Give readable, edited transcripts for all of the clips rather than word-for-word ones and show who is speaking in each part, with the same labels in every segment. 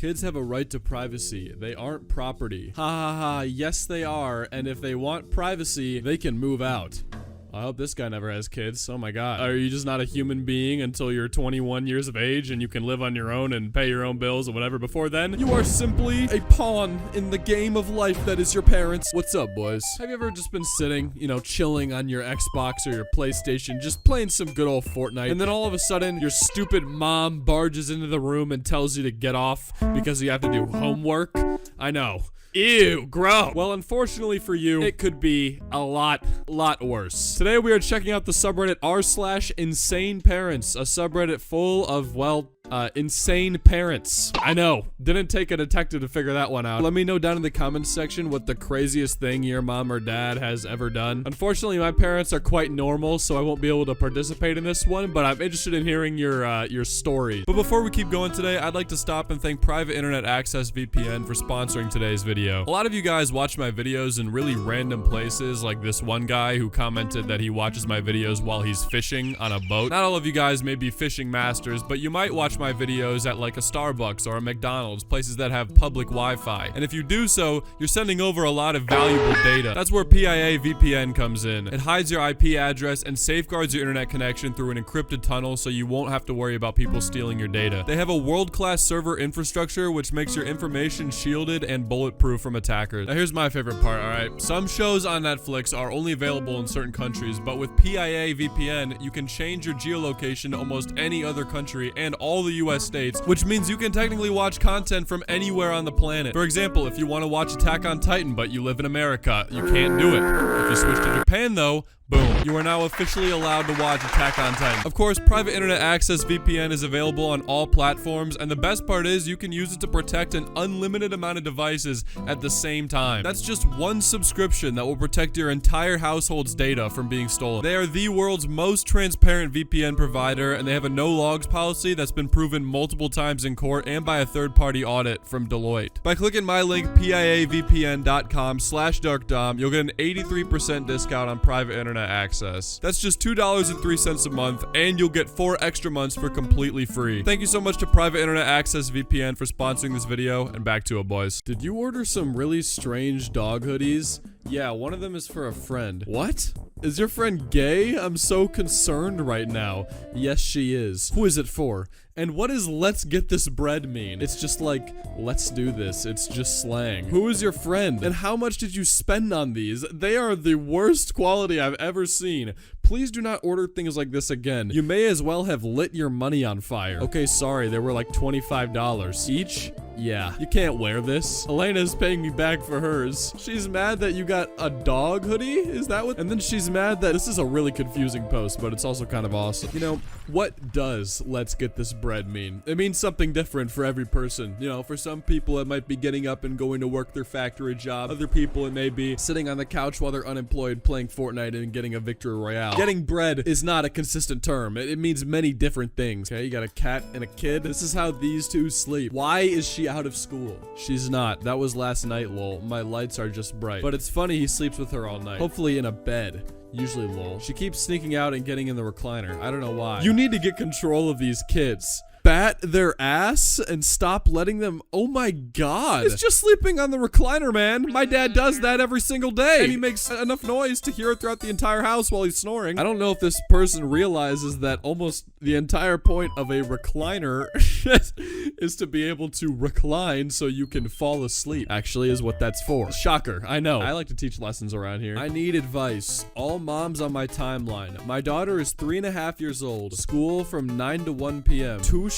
Speaker 1: Kids have a right to privacy. They aren't property. Ha ha ha, yes they are, and if they want privacy, they can move out. I hope this guy never has kids. Oh my god. Are you just not a human being until you're 21 years of age and you can live on your own and pay your own bills and whatever before then? You are simply a pawn in the game of life that is your parents. What's up, boys? Have you ever just been sitting, you know, chilling on your Xbox or your PlayStation, just playing some good old Fortnite, and then all of a sudden your stupid mom barges into the room and tells you to get off because you have to do homework? I know. Ew, gross. Well, unfortunately for you, it could be a lot worse. Today we are checking out the subreddit r/insaneparents, a subreddit full of, well, insane parents. I know, didn't take a detective to figure that one out. Let me know down in the comments section what the craziest thing your mom or dad has ever done. Unfortunately, my parents are quite normal, so I won't be able to participate in this one, but I'm interested in hearing your story. But before we keep going today, I'd like to stop and thank Private Internet Access VPN for sponsoring today's video. A lot of you guys watch my videos in really random places, like this one guy who commented that he watches my videos while he's fishing on a boat. Not all of you guys may be fishing masters, but you might watch my videos at like a Starbucks or a McDonald's, places that have public Wi-Fi. And if you do so, you're sending over a lot of valuable data. That's where PIA VPN comes in. It hides your IP address and safeguards your internet connection through an encrypted tunnel so you won't have to worry about people stealing your data. They have a world-class server infrastructure which makes your information shielded and bulletproof from attackers. Now here's my favorite part, alright? Some shows on Netflix are only available in certain countries, but with PIA VPN, you can change your geolocation to almost any other country and all the US states, which means you can technically watch content from anywhere on the planet. For example, if you want to watch Attack on Titan but you live in America, you can't do it. If you switch to Japan though, boom, you are now officially allowed to watch Attack on Titan. Of course, Private Internet Access VPN is available on all platforms, and the best part is you can use it to protect an unlimited amount of devices at the same time. That's just one subscription that will protect your entire household's data from being stolen. They are the world's most transparent VPN provider, and they have a no logs policy that's been proven multiple times in court and by a third-party audit from Deloitte. By clicking my link, piavpn.com/darkdom, you'll get an 83% discount on Private Internet Access. That's just $2.03 a month, and you'll get 4 extra months for completely free. Thank you so much to Private Internet Access VPN for sponsoring this video, and back to it, boys. Did you order some really strange dog hoodies? Yeah, one of them is for a friend. What? Is your friend gay? I'm so concerned right now. Yes, she is. Who is it for? And what does "let's get this bread" mean? It's just like, let's do this. It's just slang. Who is your friend? And how much did you spend on these? They are the worst quality I've ever seen. Please do not order things like this again. You may as well have lit your money on fire. Okay, sorry, they were like $25 each. Yeah, you can't wear this. Elena's paying me back for hers. She's mad that you got a dog hoodie? Is that what? And then she's mad that this is a really confusing post, but it's also kind of awesome. You know, what does "let's get this bread" mean? It means something different for every person. You know, for some people it might be getting up and going to work their factory job. Other people it may be sitting on the couch while they're unemployed playing Fortnite and getting a victory royale. Getting bread is not a consistent term. It means many different things. Okay, you got a cat and a kid. This is how these two sleep. Why is she out of school? She's not. That was last night, lol. My lights are just bright. But it's funny he sleeps with her all night. Hopefully in a bed. Usually, lol. She keeps sneaking out and getting in the recliner. I don't know why. You need to get control of these kids. Bat their ass and stop letting them. Oh my god. It's just sleeping on the recliner, man. My dad does that every single day. And he makes enough noise to hear it throughout the entire house while he's snoring. I don't know if this person realizes that almost the entire point of a recliner is to be able to recline so you can fall asleep. Actually is what that's for. Shocker, I know. I like to teach lessons around here. I need advice. All moms on my timeline. My daughter is 3.5 years old. School from 9 to 1 p.m. Tuition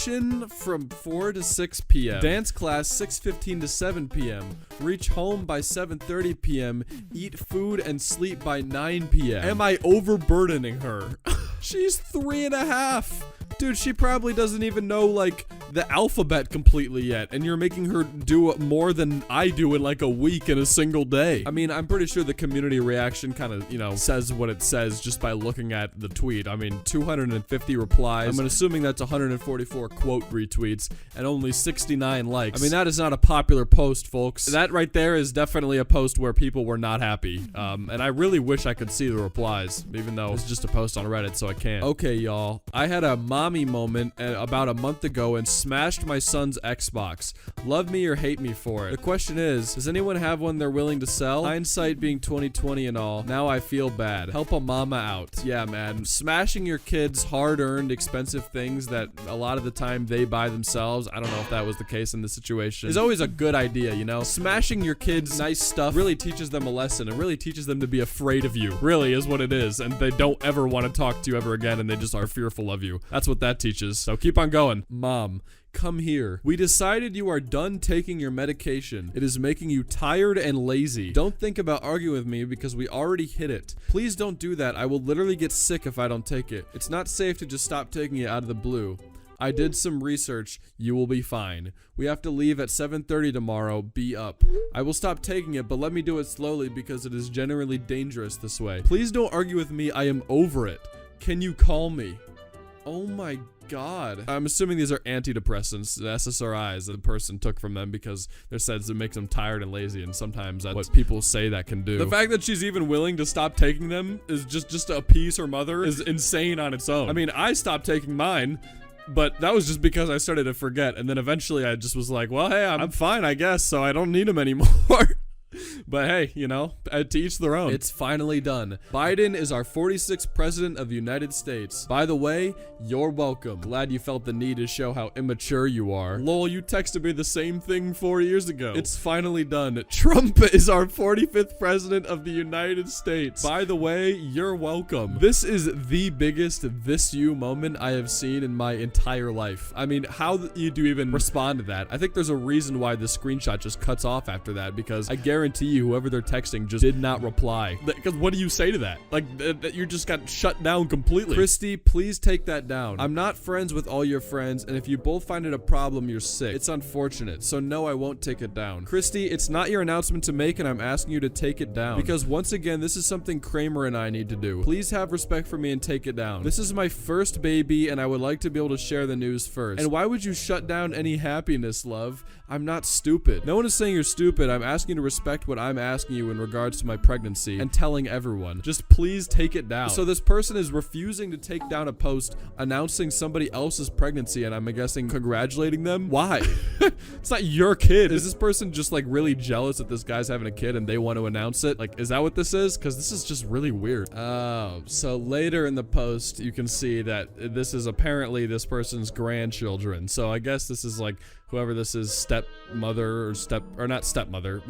Speaker 1: from 4 to 6 p.m. Dance class 6:15 to 7 p.m. Reach home by 7:30 p.m. Eat food and sleep by 9 p.m. Am I overburdening her? She's 3.5. Dude, she probably doesn't even know, like, the alphabet completely yet, and you're making her do more than I do in, like, a week in a single day. I mean, I'm pretty sure the community reaction kind of, you know, says what it says just by looking at the tweet. I mean, 250 replies. I'm assuming that's 144 quote retweets, and only 69 likes. I mean, that is not a popular post, folks. That right there is definitely a post where people were not happy. And I really wish I could see the replies, even though it's just a post on Reddit, so I can't. Okay, y'all. I had a mommy moment about a month ago and smashed my son's Xbox. Love me or hate me for it. The question is, does anyone have one they're willing to sell? Hindsight being 2020 and all, now I feel bad. Help a mama out. Yeah, man. Smashing your kids' hard-earned, expensive things that a lot of the time they buy themselves, I don't know if that was the case in this situation, is always a good idea, you know? Smashing your kids' nice stuff really teaches them a lesson. It really teaches them to be afraid of you. Really is what it is. And they don't ever want to talk to you ever again, and they just are fearful of you. That's what that teaches. So keep on going. Mom, come here. We decided you are done taking your medication. It is making you tired and lazy. Don't think about arguing with me because we already hit it. Please don't do that. I will literally get sick if I don't take it. It's not safe to just stop taking it out of the blue. I did some research. You will be fine. We have to leave at 7:30 tomorrow. Be up. I will stop taking it, but let me do it slowly because it is generally dangerous this way. Please don't argue with me. I am over it. Can you call me? Oh my God. I'm assuming these are antidepressants, the SSRIs that the person took from them because they said it makes them tired and lazy, and sometimes that's what people say that can do. The fact that she's even willing to stop taking them is just to appease her mother is insane on its own. I mean, I stopped taking mine, but that was just because I started to forget, and then eventually I just was like, well, hey, I'm fine, I guess, so I don't need them anymore. But hey, you know, to each their own. It's finally done. Biden is our 46th president of the United States. By the way, you're welcome. Glad you felt the need to show how immature you are. Lol, you texted me the same thing 4 years ago. It's finally done. Trump is our 45th president of the United States. By the way, you're welcome. This is the biggest this you moment I have seen in my entire life. I mean, how do you even respond to that? I think there's a reason why the screenshot just cuts off after that, because I guarantee you whoever they're texting just did not reply. Because what do you say to that? Like, you just got shut down completely. Christy, please take that down. I'm not friends with all your friends, and if you both find it a problem, you're sick. It's unfortunate, so no, I won't take it down. Christy, it's not your announcement to make, and I'm asking you to take it down. Because once again, this is something Kramer and I need to do. Please have respect for me and take it down. This is my first baby, and I would like to be able to share the news first. And why would you shut down any happiness, love? I'm not stupid. No one is saying you're stupid. I'm asking you to respect what I'm asking you in regards to my pregnancy and telling everyone. Just please take it down. So this person is refusing to take down a post announcing somebody else's pregnancy, and I'm guessing congratulating them? Why? It's not your kid. Is this person just like really jealous that this guy's having a kid and they want to announce it? Like, is that what this is? Because this is just really weird. Oh, so later in the post, you can see that this is apparently this person's grandchildren. So I guess this is like whoever this is, stepmother or not stepmother,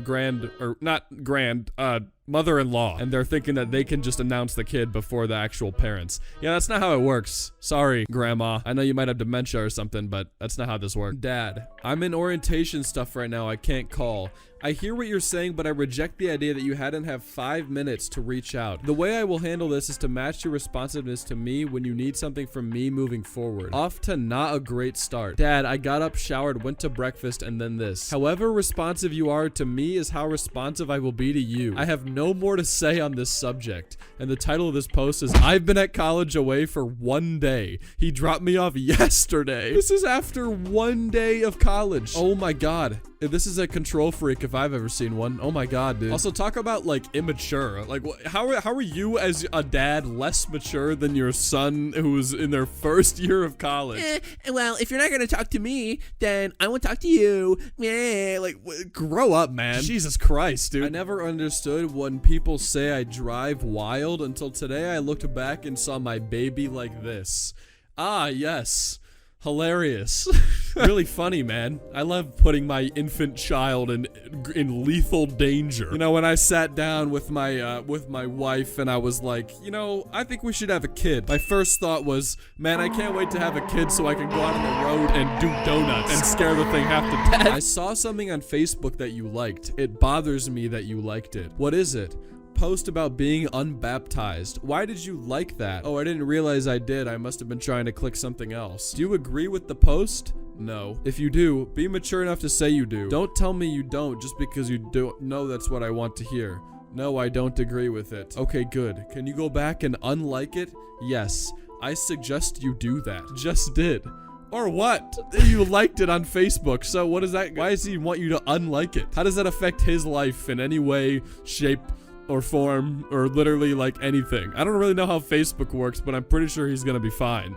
Speaker 1: mother-in-law, and they're thinking that they can just announce the kid before the actual parents. Yeah, that's not how it works. Sorry, grandma. I know you might have dementia or something, but that's not how this works. Dad, I'm in orientation stuff right now. I can't call. I hear what you're saying, but I reject the idea that you hadn't have 5 minutes to reach out. The way I will handle this is to match your responsiveness to me when you need something from me moving forward. Off to not a great start. Dad, I got up, showered, went to breakfast, and then this. However responsive you are to me is how responsive I will be to you. I have no more to say on this subject. And the title of this post is, I've been at college away for 1 day. He dropped me off yesterday. This is after 1 day of college. Oh my God. This is a control freak if I've ever seen one. Oh my God, dude. Also, talk about like immature. Like, how are you as a dad less mature than your son who's in their first year of college?
Speaker 2: Well, if you're not gonna talk to me, then I won't talk to you.
Speaker 1: Like, grow up, man. Jesus Christ, dude. I never understood when people say I drive wild until today I looked back and saw my baby like this. Ah, yes. Hilarious. Really funny, man. I love putting my infant child in lethal danger. You know, when I sat down with my wife and I was like, you know, I think we should have a kid. My first thought was, man, I can't wait to have a kid so I can go out on the road and do donuts and scare the thing half to death. I saw something on Facebook that you liked. It bothers me that you liked it. What is it? Post about being unbaptized. Why did you like that? Oh, I didn't realize I did. I must have been trying to click something else. Do you agree with the post? No. If you do, be mature enough to say you do. Don't tell me you don't just because you don't know that's what I want to hear. No, I don't agree with it. Okay, good. Can you go back and unlike it? Yes. I suggest you do that. Just did. Or what? You liked it on Facebook, so what is that? Why does he want you to unlike it? How does that affect his life in any way, shape, or form, or literally like anything? I don't really know how Facebook works, but I'm pretty sure he's gonna be fine.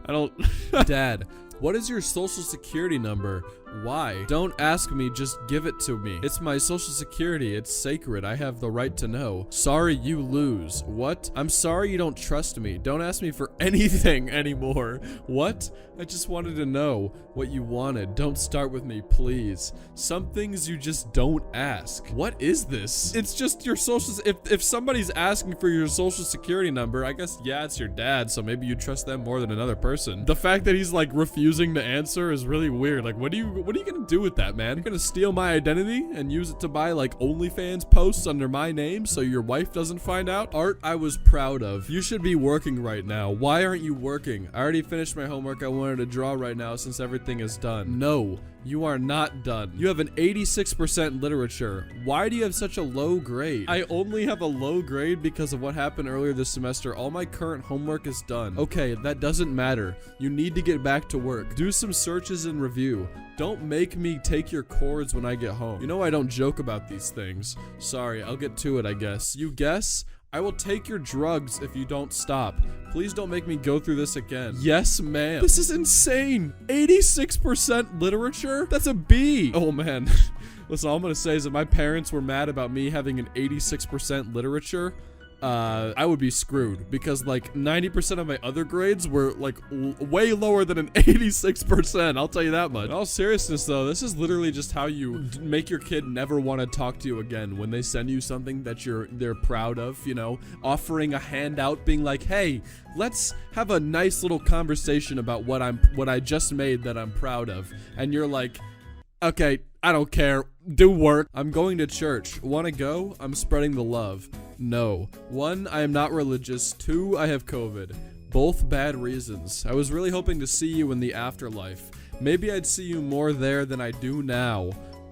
Speaker 1: I don't. Dad, What is your social security number? Why? Don't ask me, just give it to me. It's my social security. It's sacred. I have the right to know. Sorry, you lose. What? I'm sorry you don't trust me. Don't ask me for anything anymore. What? I just wanted to know what you wanted. Don't start with me, please. Some things you just don't ask. What is this? It's just your social. If somebody's asking for your social security number, I guess, yeah, it's your dad, so maybe you trust them more than another person. The fact that he's like refusing to answer is really weird. Like, what are you gonna do with that, man? You're gonna steal my identity and use it to buy like OnlyFans posts under my name so your wife doesn't find out? Art I was proud of. You should be working right now. Why aren't you working? I already finished my homework I wanted to draw right now since everything is done. No. You are not done. You have an 86% literature. Why do you have such a low grade? I only have a low grade because of what happened earlier this semester. All my current homework is done. Okay, that doesn't matter. You need to get back to work. Do some searches and review. Don't make me take your chords when I get home. You know I don't joke about these things. Sorry, I'll get to it, I guess. You guess? I will take your drugs if you don't stop. Please don't make me go through this again. Yes, ma'am. This is insane. 86% literature? That's a B. Oh, man. Listen, all I'm going to say is that my parents were mad about me having an 86% literature. I would be screwed because like 90% of my other grades were like way lower than an 86%. I'll tell you that much. In all seriousness though, this is literally just how you make your kid never want to talk to you again when they send you something that they're proud of, you know, offering a handout, being like, hey, let's have a nice little conversation about what I just made that I'm proud of. And you're like, okay, I don't care. Do work. I'm going to church. Want to go? I'm spreading the love. No. 1, I am not religious. 2, I have COVID. Both bad reasons. I was really hoping to see you in the afterlife. Maybe I'd see you more there than I do now.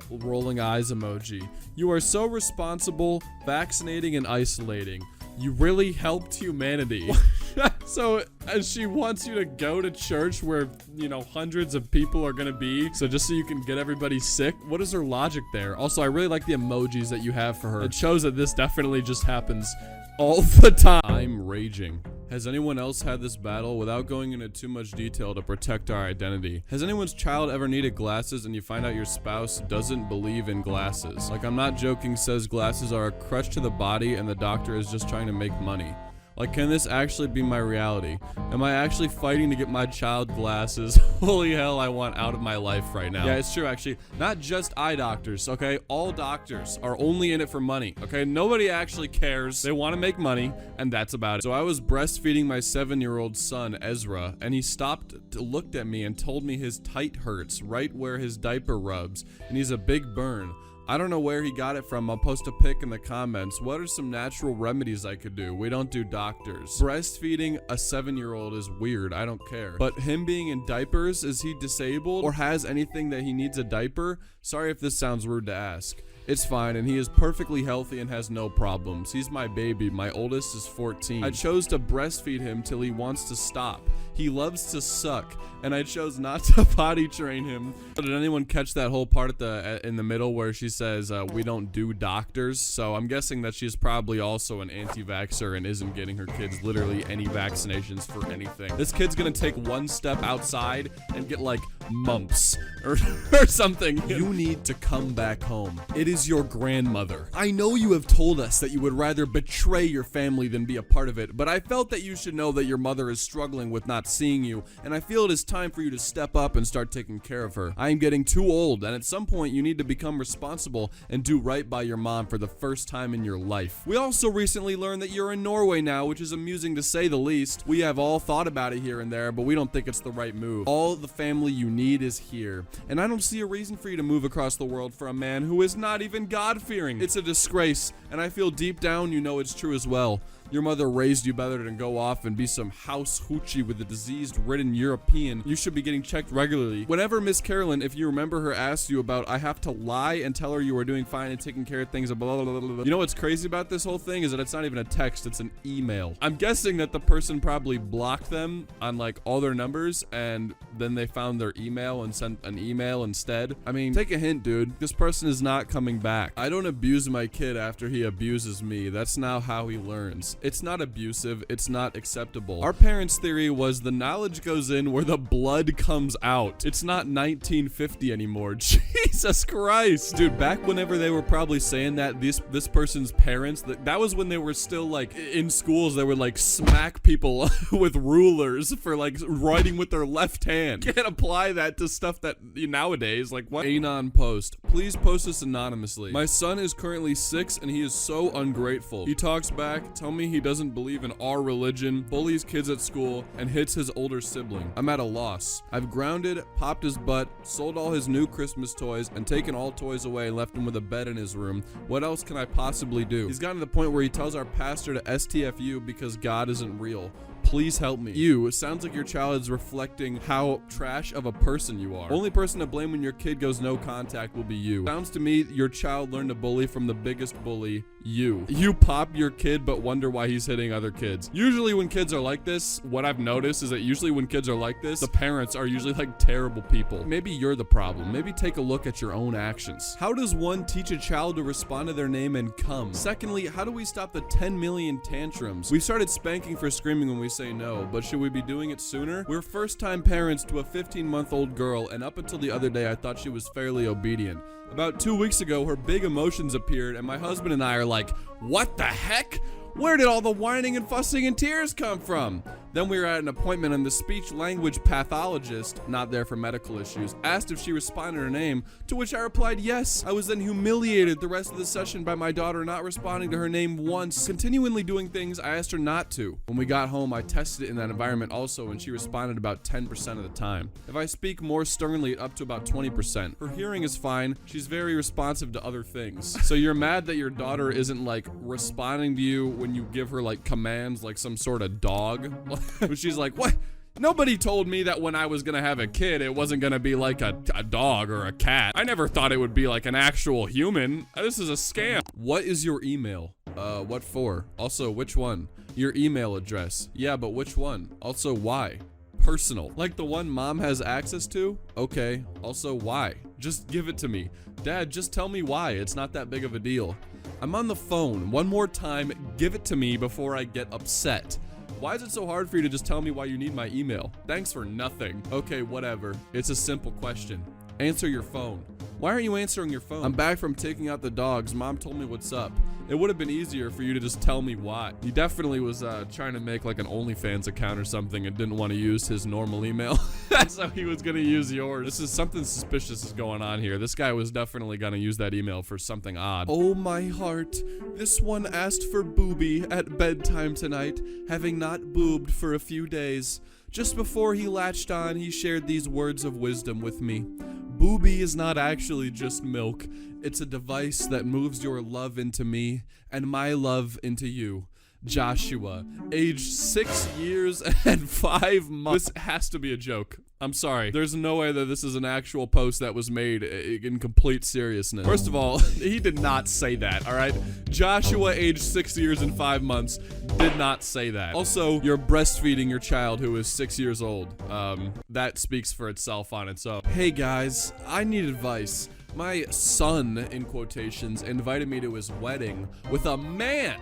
Speaker 1: Rolling eyes emoji. You are so responsible, vaccinating and isolating. You really helped humanity. So she wants you to go to church where, you know, hundreds of people are gonna be, so just so you can get everybody sick? What is her logic there? Also, I really like the emojis that you have for her. It shows that this definitely just happens all the time. I'm raging. Has anyone else had this battle? Without going into too much detail to protect our identity, has anyone's child ever needed glasses and you find out your spouse doesn't believe in glasses? Like, I'm not joking, says glasses are a crutch to the body and the doctor is just trying to make money. Like, can this actually be my reality? Am I actually fighting to get my child glasses? Holy hell, I want out of my life right now. Yeah, it's true, actually. Not just eye doctors, okay? All doctors are only in it for money, okay? Nobody actually cares. They want to make money, and that's about it. So I was breastfeeding my 7-year-old son, Ezra, and he stopped, looked at me, and told me his tight hurts right where his diaper rubs, and he's a big burn. I don't know where he got it from. I'll post a pic in the comments. What are some natural remedies I could do? We don't do doctors. Breastfeeding a 7-year-old is weird. I don't care. But him being in diapers, is he disabled or has anything that he needs a diaper? Sorry if this sounds rude to ask. It's fine, and he is perfectly healthy and has no problems. He's my baby. My oldest is 14. I chose to breastfeed him till he wants to stop. He loves to suck, and I chose not to potty train him. Did anyone catch that whole part in the middle where she says, we don't do doctors? So I'm guessing that she's probably also an anti-vaxxer and isn't getting her kids literally any vaccinations for anything. This kid's gonna take one step outside and get like mumps or something. You need to come back home. It is your grandmother. I know you have told us that you would rather betray your family than be a part of it, but I felt that you should know that your mother is struggling with not seeing you, and I feel it is time for you to step up and start taking care of her. I am getting too old, and at some point you need to become responsible and do right by your mom for the first time in your life. We also recently learned that you're in Norway now, which is amusing to say the least. We have all thought about it here and there, but we don't think it's the right move. All the family you need is here, and I don't see a reason for you to move across the world for a man who is not even God-fearing. It's a disgrace, and I feel deep down you know it's true as well. Your mother raised you better than go off and be some house hoochie with a disease-ridden European. You should be getting checked regularly. Whenever Miss Carolyn, if you remember her, asked you about, I have to lie and tell her you are doing fine and taking care of things, blah, blah, blah, blah. You know what's crazy about this whole thing is that it's not even a text, it's an email. I'm guessing that the person probably blocked them on like all their numbers and then they found their email and sent an email instead. I mean, take a hint, dude. This person is not coming back. I don't abuse my kid after he abuses me. That's not how he learns. It's not abusive. It's not acceptable. Our parents' theory was the knowledge goes in where the blood comes out. It's not 1950 anymore. Jesus Christ. Dude, back whenever they were probably saying that, this person's parents, that was when they were still like in schools, they would like smack people with rulers for like writing with their left hand. Can't apply that to stuff that nowadays, like what? Anon post. Please post this anonymously. My son is currently 6 and he is so ungrateful. He talks back, tell me he doesn't believe in our religion, bullies kids at school, and hits his older sibling. I'm at a loss. I've grounded, popped his butt, sold all his new Christmas toys, and taken all toys away and left him with a bed in his room. What else can I possibly do? He's gotten to the point where he tells our pastor to STFU because God isn't real. Please help me. It sounds like your child is reflecting how trash of a person you are. Only person to blame when your kid goes no contact will be you. Sounds to me your child learned to bully from the biggest bully, you. You pop your kid but wonder why he's hitting other kids. Usually when kids are like this, what I've noticed is that usually when kids are like this, the parents are usually like terrible people. Maybe you're the problem. Maybe take a look at your own actions. How does one teach a child to respond to their name and come? Secondly, how do we stop the 10 million tantrums? We started spanking for screaming when we say no, but should we be doing it sooner? We're first-time parents to a 15-month-old girl, and up until the other day, I thought she was fairly obedient. About 2 weeks ago, her big emotions appeared, and my husband and I are like, what the heck? Where did all the whining and fussing and tears come from? Then we were at an appointment and the speech language pathologist, not there for medical issues, asked if she responded her name, to which I replied yes. I was then humiliated the rest of the session by my daughter not responding to her name once, continually doing things I asked her not to. When we got home, I tested it in that environment also and she responded about 10% of the time. If I speak more sternly, up to about 20%. Her hearing is fine. She's very responsive to other things. So you're mad that your daughter isn't like responding to you when you give her like commands like some sort of dog? She's like, what? Nobody told me that when I was gonna have a kid, it wasn't gonna be like a dog or a cat. I never thought it would be like an actual human. This is a scam. What is your email? What for? Also, which one? Your email address. Yeah, but which one? Also, why? Personal. Like the one mom has access to? Okay. Also, why? Just give it to me. Dad, just tell me why. It's not that big of a deal. I'm on the phone. One more time, give it to me before I get upset. Why is it so hard for you to just tell me why you need my email? Thanks for nothing. Okay, whatever. It's a simple question. Answer your phone. Why aren't you answering your phone? I'm back from taking out the dogs. Mom told me what's up. It would have been easier for you to just tell me why. He definitely was trying to make like an OnlyFans account or something and didn't want to use his normal email. That's how he was gonna use yours. This is something suspicious is going on here. This guy was definitely gonna use that email for something odd. Oh my heart. This one asked for booby at bedtime tonight, having not boobed for a few days. Just before he latched on, he shared these words of wisdom with me. Booby is not actually just milk. It's a device that moves your love into me and my love into you. Joshua, age 6 years and 5 months. This has to be a joke. I'm sorry. There's no way that this is an actual post that was made in complete seriousness. First of all, he did not say that, all right? Joshua, age 6 years and 5 months, did not say that. Also, you're breastfeeding your child who is 6 years old. That speaks for itself on its own. Hey guys, I need advice. My son, in quotations, invited me to his wedding with a man.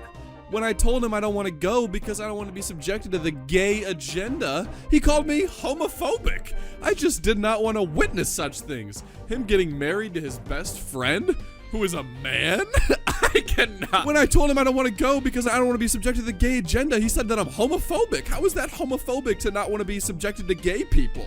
Speaker 1: When I told him I don't want to go because I don't want to be subjected to the gay agenda, he called me homophobic. I just did not want to witness such things. Him getting married to his best friend, who is a man? I cannot. When I told him I don't want to go because I don't want to be subjected to the gay agenda, he said that I'm homophobic. How is that homophobic to not want to be subjected to gay people?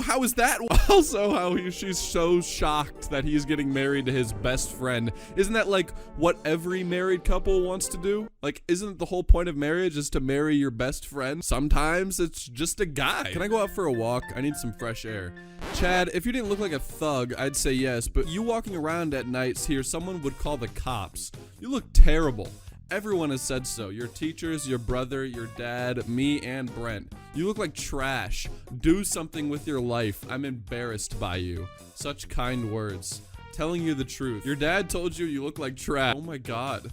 Speaker 1: How is that? Also, how she's so shocked that he's getting married to his best friend. Isn't that like what every married couple wants to do? Like, isn't the whole point of marriage is to marry your best friend? Sometimes it's just a guy. Can I go out for a walk? I need some fresh air. Chad, if you didn't look like a thug, I'd say yes, but you walking around at nights here, someone would call the cops. You look terrible. Everyone has said so. Your teachers, your brother, your dad, me, and Brent. You look like trash. Do something with your life. I'm embarrassed by you. Such kind words. Telling you the truth. Your dad told you you look like trash. Oh my god.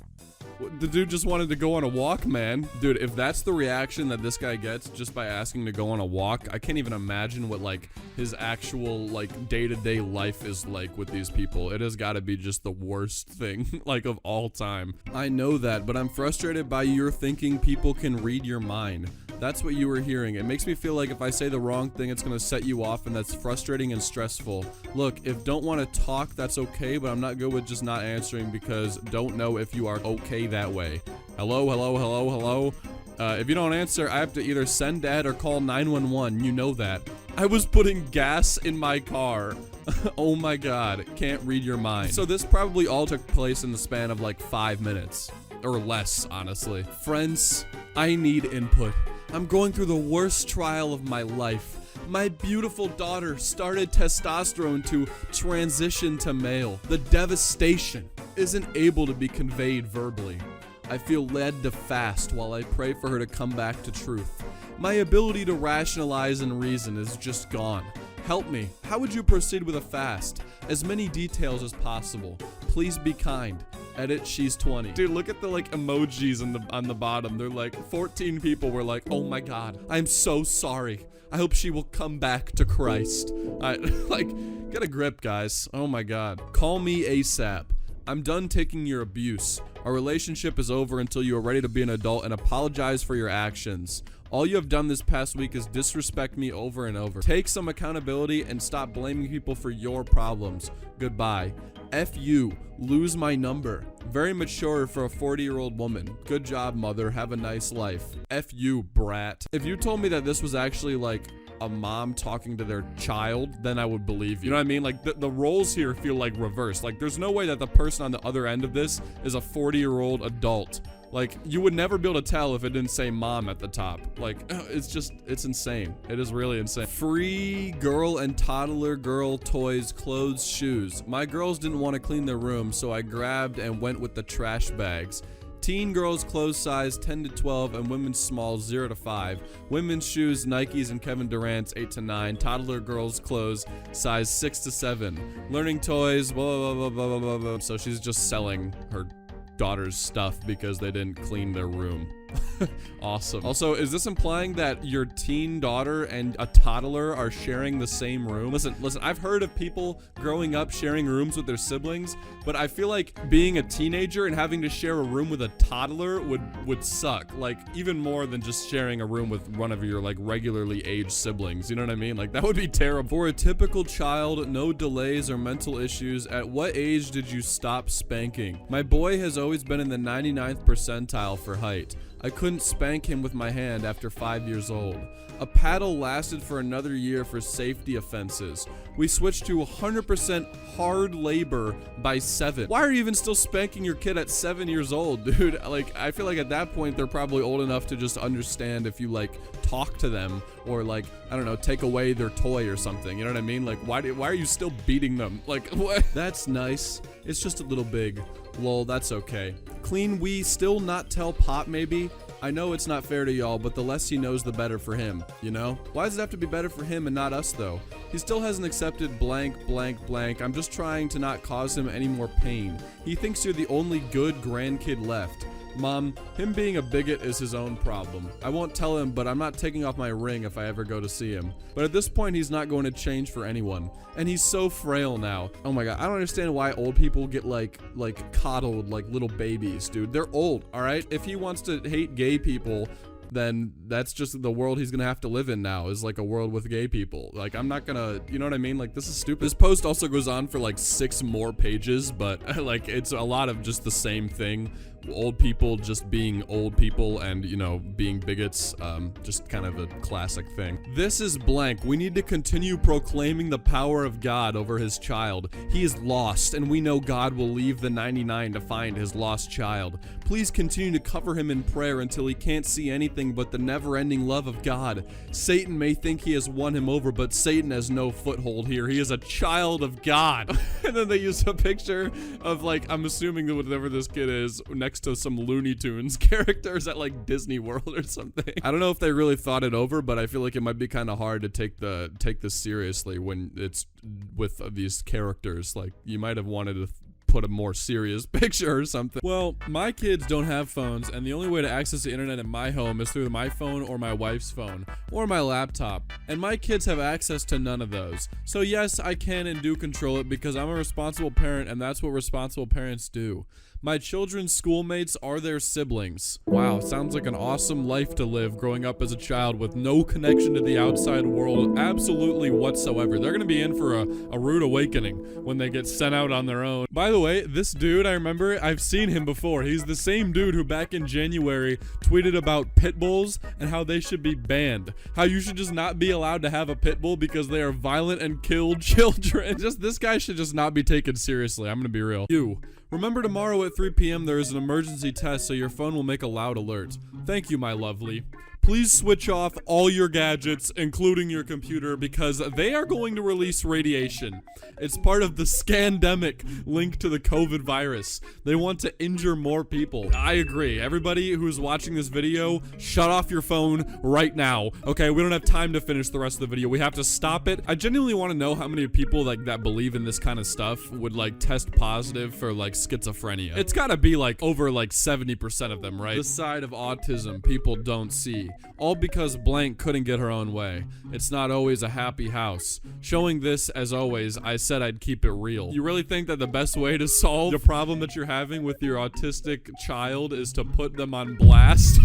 Speaker 1: The dude just wanted to go on a walk, man. Dude, if that's the reaction that this guy gets just by asking to go on a walk, I can't even imagine what, like, his actual, like, day-to-day life is like with these people. It has got to be just the worst thing, like, of all time. I know that, but I'm frustrated by your thinking people can read your mind. That's what you were hearing. It makes me feel like if I say the wrong thing, it's gonna set you off, and that's frustrating and stressful. Look, if don't want to talk, that's okay, but I'm not good with just not answering because don't know if you are okay that way. Hello, hello, hello, hello. If you don't answer, I have to either send dad or call 911. You know that. I was putting gas in my car. Oh my god, can't read your mind. So this probably all took place in the span of like 5 minutes. Or less, honestly. Friends, I need input. I'm going through the worst trial of my life. My beautiful daughter started testosterone to transition to male. The devastation isn't able to be conveyed verbally. I feel led to fast while I pray for her to come back to truth. My ability to rationalize and reason is just gone. Help me. How would you proceed with a fast? As many details as possible. Please be kind. Edit, she's 20. Dude, look at the like emojis on the bottom. They're like 14 people were like, oh my god, I'm so sorry. I hope she will come back to Christ. Like, get a grip, guys. Oh my god. Call me ASAP. I'm done taking your abuse. Our relationship is over until you are ready to be an adult and apologize for your actions. All you have done this past week is disrespect me over and over. Take some accountability and stop blaming people for your problems. Goodbye. F you. Lose my number. Very mature for a 40-year-old woman. Good job, mother. Have a nice life. F you, brat. If you told me that this was actually like a mom talking to their child, then I would believe you. You know what I mean? Like the roles here feel like reversed. Like there's no way that the person on the other end of this is a 40-year-old adult. Like, you would never be able to tell if it didn't say mom at the top. Like, it's insane. It is really insane. Free girl and toddler girl toys, clothes, shoes. My girls didn't want to clean their room, so I grabbed and went with the trash bags. Teen girls clothes size 10 to 12 and women's small 0 to 5. Women's shoes Nikes and Kevin Durant's 8 to 9. Toddler girls clothes size 6 to 7. Learning toys, blah, blah, blah, blah, blah, blah. So she's just selling her daughter's stuff because they didn't clean their room. Awesome. Also, is this implying that your teen daughter and a toddler are sharing the same room? Listen, I've heard of people growing up sharing rooms with their siblings, but I feel like being a teenager and having to share a room with a toddler would suck. Like, even more than just sharing a room with one of your, like, regularly aged siblings. You know what I mean? Like, that would be terrible. For a typical child, no delays or mental issues, at what age did you stop spanking? My boy has always been in the 99th percentile for height. I couldn't spank him with my hand after 5 years old. A paddle lasted for another year for safety offenses. We switched to 100% hard labor by 7. Why are you even still spanking your kid at 7 years old, dude? Like, I feel like at that point, they're probably old enough to just understand if you, like, talk to them or, like, I don't know, take away their toy or something. You know what I mean? Like, why are you still beating them? Like, what? That's nice. It's just a little big. Lol, that's okay. Clean we still not tell Pop maybe? I know it's not fair to y'all, but the less he knows, the better for him, you know? Why does it have to be better for him and not us, though? He still hasn't accepted blank, blank, blank. I'm just trying to not cause him any more pain. He thinks you're the only good grandkid left. Mom, him being a bigot is his own problem. I won't tell him, but I'm not taking off my ring if I ever go to see him. But at this point, he's not going to change for anyone. And he's so frail now. Oh my god, I don't understand why old people get like coddled like little babies, dude. They're old, alright? If he wants to hate gay people, then that's just the world he's gonna have to live in now, is like a world with gay people. Like, I'm not gonna, you know what I mean? Like, this is stupid. This post also goes on for like 6 more pages, but like, it's a lot of just the same thing. Old people just being old people and, you know, being bigots, just kind of a classic thing. This is blank. We need to continue proclaiming the power of God over his child. He is lost, and we know God will leave the 99 to find his lost child. Please continue to cover him in prayer until he can't see anything but the never-ending love of God. Satan may think he has won him over, but Satan has no foothold here. He is a child of God. And then they use a picture of, like, I'm assuming that whatever this kid is, next to some Looney Tunes characters at like Disney World or something. I don't know if they really thought it over, but I feel like it might be kind of hard to take this seriously when it's with these characters. Like, you might have wanted to put a more serious picture or something. Well, my kids don't have phones, and the only way to access the internet in my home is through my phone or my wife's phone or my laptop, and my kids have access to none of those. So yes, I can and do control it because I'm a responsible parent, and that's what responsible parents do. My children's schoolmates are their siblings. Wow, sounds like an awesome life to live growing up as a child with no connection to the outside world absolutely whatsoever. They're gonna be in for a rude awakening when they get sent out on their own. By the way, this dude, I remember, I've seen him before. He's the same dude who back in January tweeted about pit bulls and how they should be banned. How you should just not be allowed to have a pit bull because they are violent and kill children. This guy should just not be taken seriously. I'm gonna be real. Remember tomorrow at 3 p.m. there is an emergency test, so your phone will make a loud alert. Thank you, my lovely. Please switch off all your gadgets, including your computer, because they are going to release radiation. It's part of the scandemic linked to the COVID virus. They want to injure more people. I agree. Everybody who's watching this video, shut off your phone right now. Okay, we don't have time to finish the rest of the video. We have to stop it. I genuinely want to know how many people that believe in this kind of stuff would test positive for schizophrenia. It's gotta be over 70% of them, right? The side of autism people don't see. All because blank couldn't get her own way. It's not always a happy house. Showing this, as always, I said I'd keep it real. You really think that the best way to solve the problem that you're having with your autistic child is to put them on blast?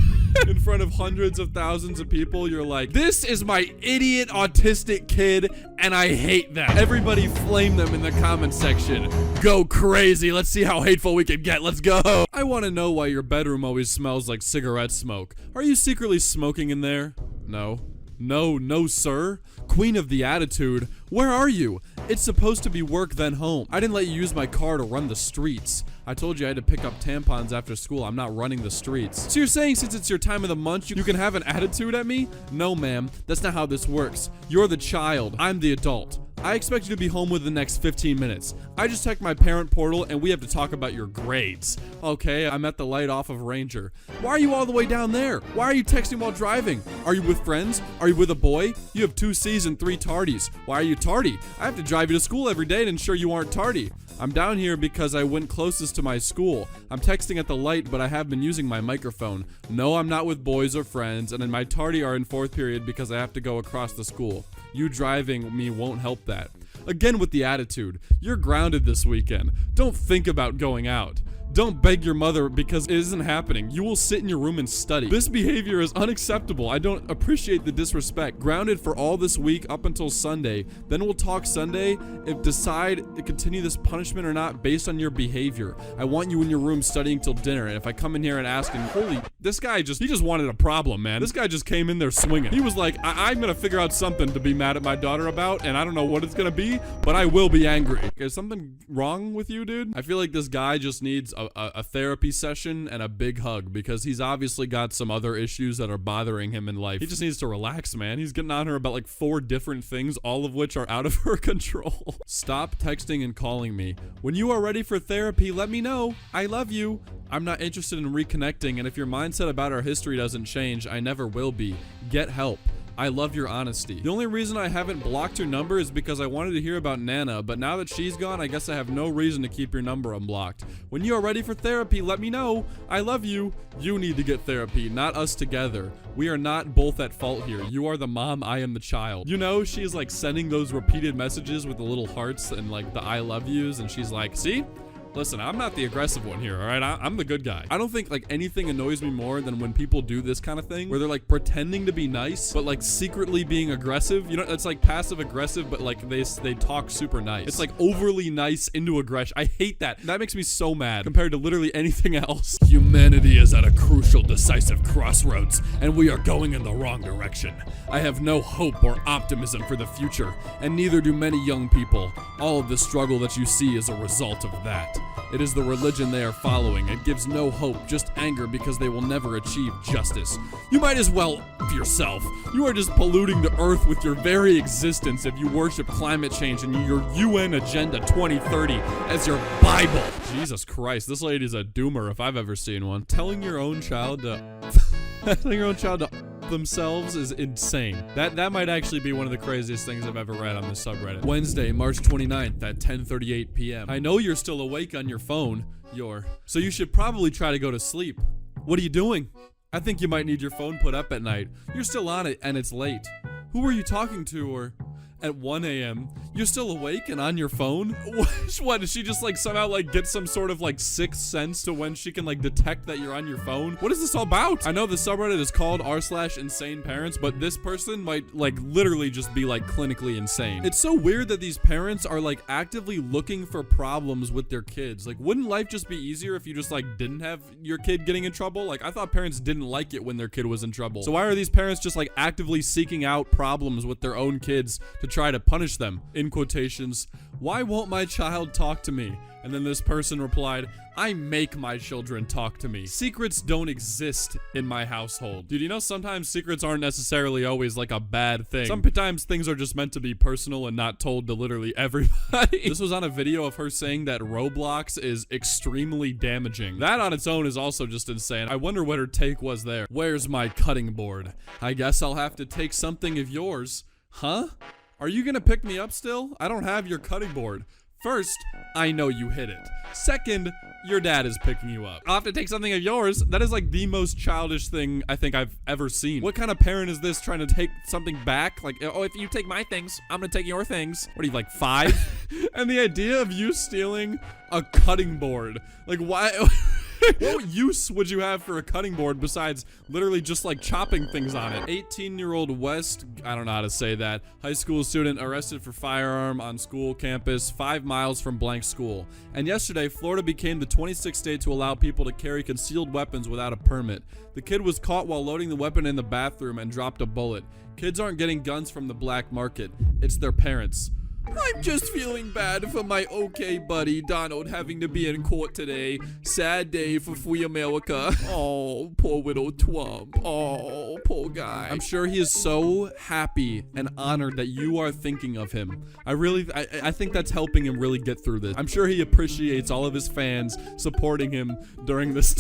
Speaker 1: In front of hundreds of thousands of people, you're like, this is my idiot autistic kid, and I hate that. Everybody flame them in the comment section. Go crazy. Let's see how hateful we can get. Let's go. I want to know why your bedroom always smells like cigarette smoke. Are you secretly smoking in there? No. No, sir. Queen of the attitude. Where are you? It's supposed to be work then home. I didn't let you use my car to run the streets. I told you I had to pick up tampons after school. I'm not running the streets. So you're saying since it's your time of the month, you can have an attitude at me? No, ma'am. That's not how this works. You're the child. I'm the adult. I expect you to be home within the next 15 minutes. I just checked my parent portal and we have to talk about your grades. Okay, I'm at the light off of Ranger. Why are you all the way down there? Why are you texting while driving? Are you with friends? Are you with a boy? You have 2 C's and 3 tardies. Why are you tardy? I have to drive you to school every day to ensure you aren't tardy. I'm down here because I went closest to my school. I'm texting at the light, but I have been using my microphone. No, I'm not with boys or friends, and then my tardy are in 4th period because I have to go across the school. You driving me won't help that. Again with the attitude. You're grounded this weekend. Don't think about going out. Don't beg your mother because it isn't happening. You will sit in your room and study. This behavior is unacceptable. I don't appreciate the disrespect. Grounded for all this week up until Sunday. Then we'll talk Sunday if decide to continue this punishment or not based on your behavior. I want you in your room studying till dinner. And if I come in here and ask him, holy, this guy he just wanted a problem, man. This guy just came in there swinging. He was like, I'm gonna figure out something to be mad at my daughter about, and I don't know what it's gonna be, but I will be angry. Is something wrong with you, dude? I feel like this guy just needs a therapy session and a big hug because he's obviously got some other issues that are bothering him in life. He just needs to relax, man. He's getting on her about 4 different things, all of which are out of her control. Stop texting and calling me. When you are ready for therapy, let me know. I love you. I'm not interested in reconnecting, and if your mindset about our history doesn't change, I never will be. Get help. I love your honesty. The only reason I haven't blocked your number is because I wanted to hear about Nana, but now that she's gone, I guess I have no reason to keep your number unblocked. When you are ready for therapy, let me know. I love you. You need to get therapy, not us together. We are not both at fault here. You are the mom, I am the child. You know, she's sending those repeated messages with the little hearts and the I love yous, and she's like, see? Listen, I'm not the aggressive one here, all right? I'm the good guy. I don't think anything annoys me more than when people do this kind of thing where they're pretending to be nice, but secretly being aggressive. You know, it's passive aggressive, but they talk super nice. It's overly nice into aggression. I hate that. That makes me so mad compared to literally anything else. Humanity is at a crucial, decisive crossroads, and we are going in the wrong direction. I have no hope or optimism for the future, and neither do many young people. All of the struggle that you see is a result of that. It is the religion they are following. It gives no hope, just anger because they will never achieve justice. You might as well f yourself. You are just polluting the earth with your very existence if you worship climate change and your UN Agenda 2030 as your Bible. Jesus Christ, this lady's a doomer if I've ever seen one. Telling your own child to... telling your own child to help themselves is insane. That might actually be one of the craziest things I've ever read on this subreddit. Wednesday, March 29th at 10:38 p.m. I know you're still awake on your phone. So you should probably try to go to sleep. What are you doing? I think you might need your phone put up at night. You're still on it and it's late. Who are you talking to? Or at 1 a.m. you're still awake and on your phone? What, did she just like somehow like get some sort of like sixth sense to when she can like detect that you're on your phone? What is this all about? I know the subreddit is called r/insaneparents, but this person might like literally just be like clinically insane. It's so weird that these parents are like actively looking for problems with their kids. Like, wouldn't life just be easier if you just like didn't have your kid getting in trouble? Like, I thought parents didn't like it when their kid was in trouble. So why are these parents just like actively seeking out problems with their own kids to try to punish them? In quotations, why won't my child talk to me? And then this person replied, I make my children talk to me. Secrets don't exist in my household. Dude, you know sometimes secrets aren't necessarily always like a bad thing. Sometimes things are just meant to be personal and not told to literally everybody. This was on a video of her saying that Roblox is extremely damaging. That on its own is also just insane. I wonder what her take was there. Where's my cutting board? I guess I'll have to take something of yours. Huh? Are you gonna pick me up still? I don't have your cutting board. First, I know you hid it. Second, your dad is picking you up. I'll have to take something of yours. That is like the most childish thing I think I've ever seen. What kind of parent is this trying to take something back? Like, oh, if you take my things, I'm gonna take your things. What are you, like 5? And the idea of you stealing a cutting board. Like, why? What use would you have for a cutting board besides literally just like chopping things on it? 18-year-old West, I don't know how to say that, high school student arrested for firearm on school campus 5 miles from blank school. And yesterday, Florida became the 26th state to allow people to carry concealed weapons without a permit. The kid was caught while loading the weapon in the bathroom and dropped a bullet. Kids aren't getting guns from the black market. It's their parents. I'm just feeling bad for my okay buddy Donald having to be in court today. Sad day for free America. Oh, poor little Trump. Oh, poor guy. I'm sure he is so happy and honored that you are thinking of him. I think that's helping him really get through this. I'm sure he appreciates all of his fans supporting him during this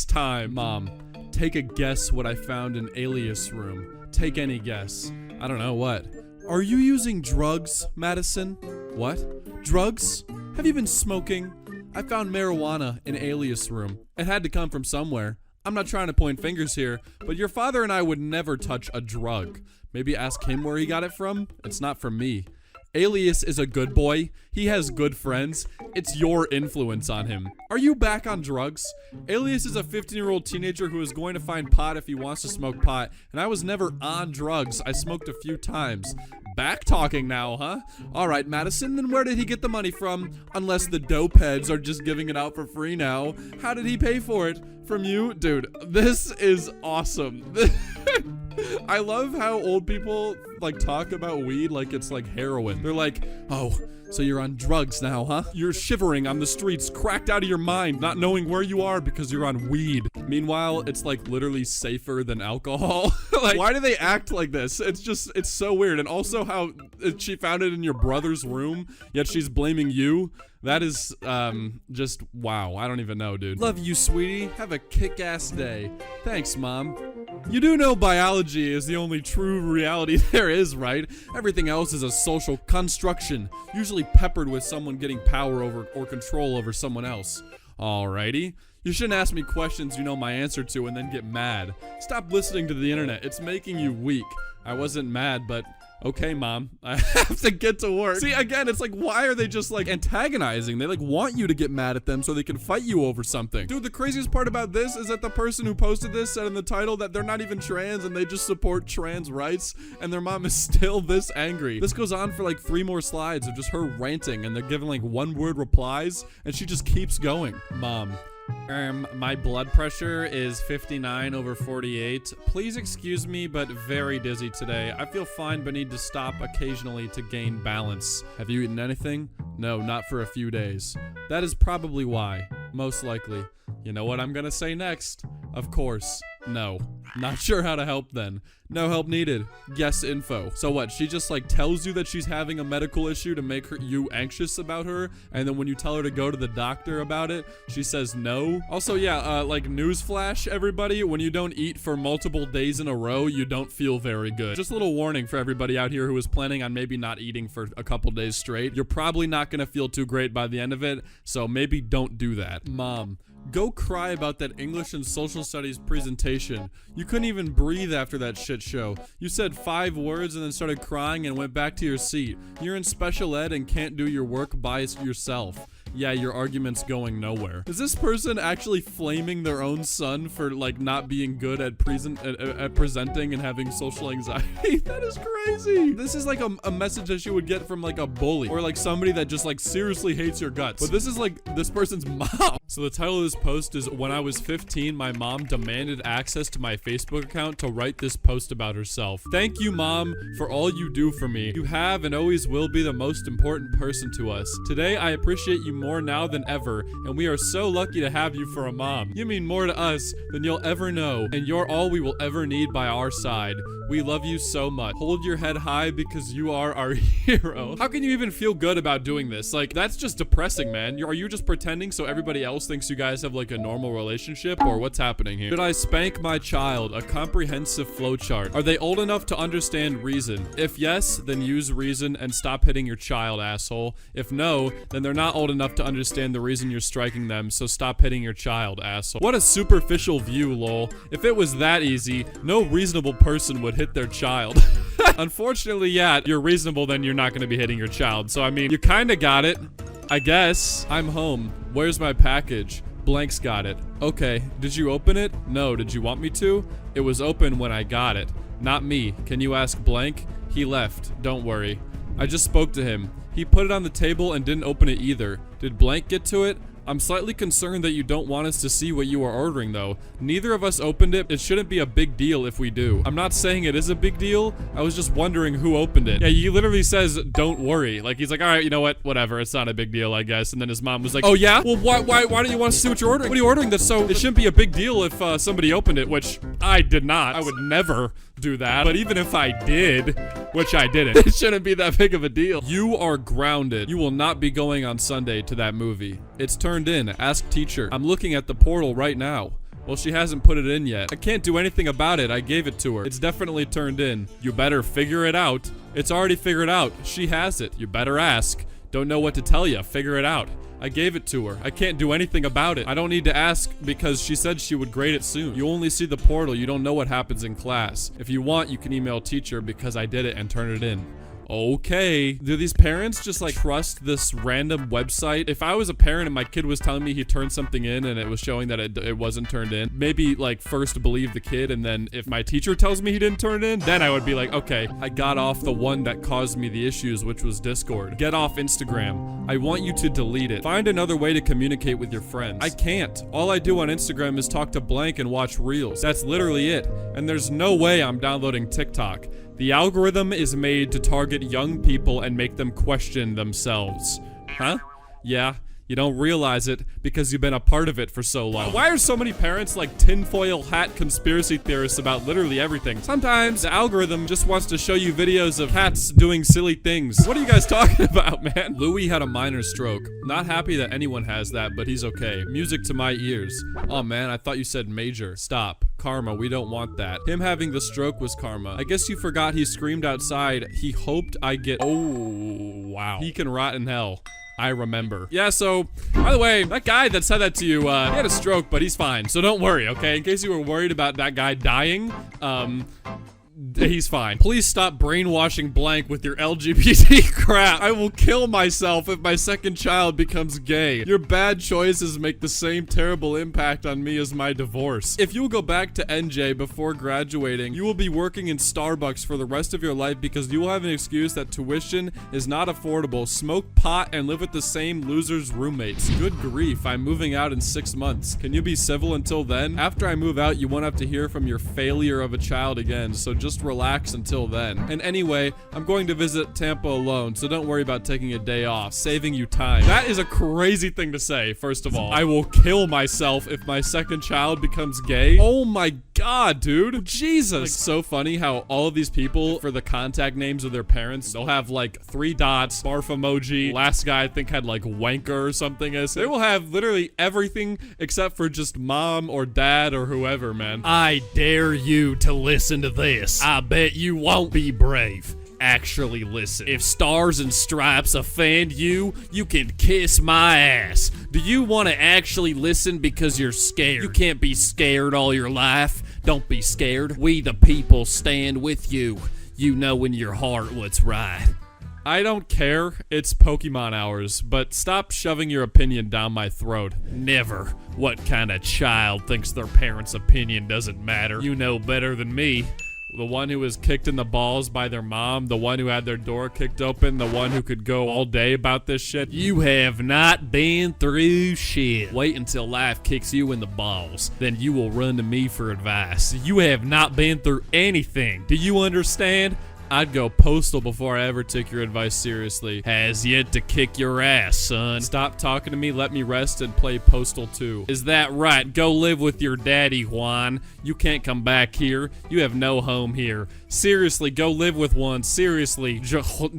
Speaker 1: time. Mom, take a guess what I found in Alias room. Take any guess. I don't know what. Are you using drugs, Madison? What? Drugs? Have you been smoking? I found marijuana in Alias room. It had to come from somewhere. I'm not trying to point fingers here, but your father and I would never touch a drug. Maybe ask him where he got it from? It's not from me. Alias is a good boy. He has good friends. It's your influence on him. Are you back on drugs? Alias is a 15-year-old teenager who is going to find pot if he wants to smoke pot, and I was never on drugs. I smoked a few times. Back talking now, huh? All right, Madison, then where did he get the money from? Unless the dope heads are just giving it out for free now. How did he pay for it? From you? Dude, this is awesome. I love how old people like talk about weed like it's like heroin. They're like, oh, so you're on drugs now, huh? You're shivering on the streets, cracked out of your mind, not knowing where you are because you're on weed. Meanwhile, it's like literally safer than alcohol. Like, why do they act like this? It's so weird. And also how she found it in your brother's room, yet she's blaming you. That is, just wow. I don't even know, dude. Love you, sweetie. Have a kick-ass day. Thanks, Mom. You do know biology is the only true reality there is, right? Everything else is a social construction, usually peppered with someone getting power over or control over someone else. Alrighty. You shouldn't ask me questions you know my answer to and then get mad. Stop listening to the internet. It's making you weak. I wasn't mad, but okay, Mom, I have to get to work. See, again, it's like, why are they just like antagonizing? They like want you to get mad at them so they can fight you over something. Dude, the craziest part about this is that the person who posted this said in the title that they're not even trans and they just support trans rights, and their mom is still this angry. This goes on for like 3 more slides of just her ranting, and they're giving like 1-word replies, and she just keeps going. Mom, my blood pressure is 59/48. Please excuse me, but very dizzy today. I feel fine, but need to stop occasionally to gain balance. Have you eaten anything? No, not for a few days. That is probably why. Most likely. You know what I'm gonna say next? Of course. No. Not sure how to help then. No help needed. Yes info. So what? She just like tells you that she's having a medical issue to make you anxious about her, and then when you tell her to go to the doctor about it, she says no. Also, yeah, like newsflash, everybody, when you don't eat for multiple days in a row, you don't feel very good. Just a little warning for everybody out here who is planning on maybe not eating for a couple days straight. You're probably not gonna feel too great by the end of it, so maybe don't do that. Mom, go cry about that English and social studies presentation. You couldn't even breathe after that shit show. You said 5 words and then started crying and went back to your seat. You're in special ed and can't do your work by yourself. Yeah, your argument's going nowhere. Is this person actually flaming their own son for like not being good at presenting and having social anxiety? That is crazy. This is like a message that you would get from like a bully or like somebody that just like seriously hates your guts. But this is like this person's mom. So the title of this post is, when I was 15, my mom demanded access to my Facebook account to write this post about herself. Thank you, Mom, for all you do for me. You have and always will be the most important person to us. Today, I appreciate you more now than ever, and we are so lucky to have you for a mom. You mean more to us than you'll ever know, and you're all we will ever need by our side. We love you so much. Hold your head high because you are our hero. How can you even feel good about doing this? Like, that's just depressing, man. Are you just pretending so everybody else thinks you guys have like a normal relationship, or what's happening here? Should I spank my child? A comprehensive flowchart. Are they old enough to understand reason? If yes, then use reason and stop hitting your child, asshole. If no, then they're not old enough to understand the reason you're striking them, so stop hitting your child, asshole. What a superficial view, lol. If it was that easy, no reasonable person would hit their child. Unfortunately, yeah, you're reasonable, then you're not gonna be hitting your child. So I mean, you kinda got it, I guess. I'm home. Where's my package? Blank's got it. Okay, did you open it? No, did you want me to? It was open when I got it. Not me. Can you ask Blank? He left. Don't worry. I just spoke to him. He put it on the table and didn't open it either. Did Blank get to it? I'm slightly concerned that you don't want us to see what you are ordering though. Neither of us opened it. It shouldn't be a big deal if we do. I'm not saying it is a big deal. I was just wondering who opened it. Yeah, he literally says, don't worry. Like, he's like, all right, you know what? Whatever. It's not a big deal, I guess. And then his mom was like, oh yeah? Well, why don't you want us to see what you're ordering? What are you ordering that's so, it shouldn't be a big deal if somebody opened it, which I did not. I would never do that. But even if I did, which I didn't, it shouldn't be that big of a deal. You are grounded. You will not be going on Sunday to that movie. It's turned in. Ask teacher. I'm looking at the portal right now. Well, she hasn't put it in yet. I can't do anything about it. I gave it to her. It's definitely turned in. You better figure it out. It's already figured out. She has it. You better ask. Don't know what to tell you. Figure it out. I gave it to her. I can't do anything about it. I don't need to ask because she said she would grade it soon. You only see the portal. You don't know what happens in class. If you want, you can email teacher because I did it and turn it in. Okay. Do these parents just like trust this random website? If I was a parent and my kid was telling me he turned something in and it was showing that it wasn't turned in, maybe like first believe the kid, and then if my teacher tells me he didn't turn it in, then I would be like, okay, I got off the one that caused me the issues, which was Discord. Get off Instagram. I want you to delete it. Find another way to communicate with your friends. I can't. All I do on Instagram is talk to Blank and watch reels. That's literally it. And there's no way I'm downloading TikTok. The algorithm is made to target young people and make them question themselves. Huh? Yeah. You don't realize it because you've been a part of it for so long. Why are so many parents like tinfoil hat conspiracy theorists about literally everything? Sometimes the algorithm just wants to show you videos of cats doing silly things. What are you guys talking about, man? Louis had a minor stroke. Not happy that anyone has that, but he's okay. Music to my ears. Oh man, I thought you said major. Stop. Karma, we don't want that. Him having the stroke was karma. I guess you forgot he screamed outside. He hoped I get— oh, wow. He can rot in hell. I remember. Yeah, so, by the way, that guy that said that to you, he had a stroke, but he's fine. So don't worry, okay? In case you were worried about that guy dying, he's fine. Please stop brainwashing Blank with your LGBT crap. I will kill myself if my second child becomes gay. Your bad choices make the same terrible impact on me as my divorce. If you will go back to NJ before graduating, you will be working in Starbucks for the rest of your life because you will have an excuse that tuition is not affordable, smoke pot, and live with the same loser's roommates. Good grief, I'm moving out in 6 months. Can you be civil until then? After I move out, you won't have to hear from your failure of a child again, so just just relax until then. And anyway, I'm going to visit Tampa alone, so don't worry about taking a day off, saving you time. That is a crazy thing to say, first of all. I will kill myself if my second child becomes gay. Oh my God, dude. Jesus. Like, so funny how all of these people, for the contact names of their parents, they'll have like 3 dots, barf emoji. Last guy I think had like wanker or something. They will have literally everything except for just mom or dad or whoever, man.
Speaker 3: I dare you to listen to this. I bet you won't be brave. Actually listen. If stars and stripes offend you, you can kiss my ass. Do you want to actually listen because you're scared? You can't be scared all your life. Don't be scared. We the people stand with you. You know in your heart what's right.
Speaker 1: I don't care. It's Pokemon hours, but stop shoving your opinion down my throat.
Speaker 3: Never. What kind of child thinks their parents' opinion doesn't matter? You know better than me.
Speaker 1: The one who was kicked in the balls by their mom, the one who had their door kicked open, the one who could go all day about this shit.
Speaker 3: You have not been through shit. Wait until life kicks you in the balls. Then you will run to me for advice. You have not been through anything. Do you understand?
Speaker 1: I'd go postal before I ever took your advice seriously.
Speaker 3: Has yet to kick your ass, son.
Speaker 1: Stop talking to me, let me rest, and play Postal 2.
Speaker 3: Is that right? Go live with your daddy, Juan. You can't come back here. You have no home here.
Speaker 1: Seriously, go live with one. Seriously,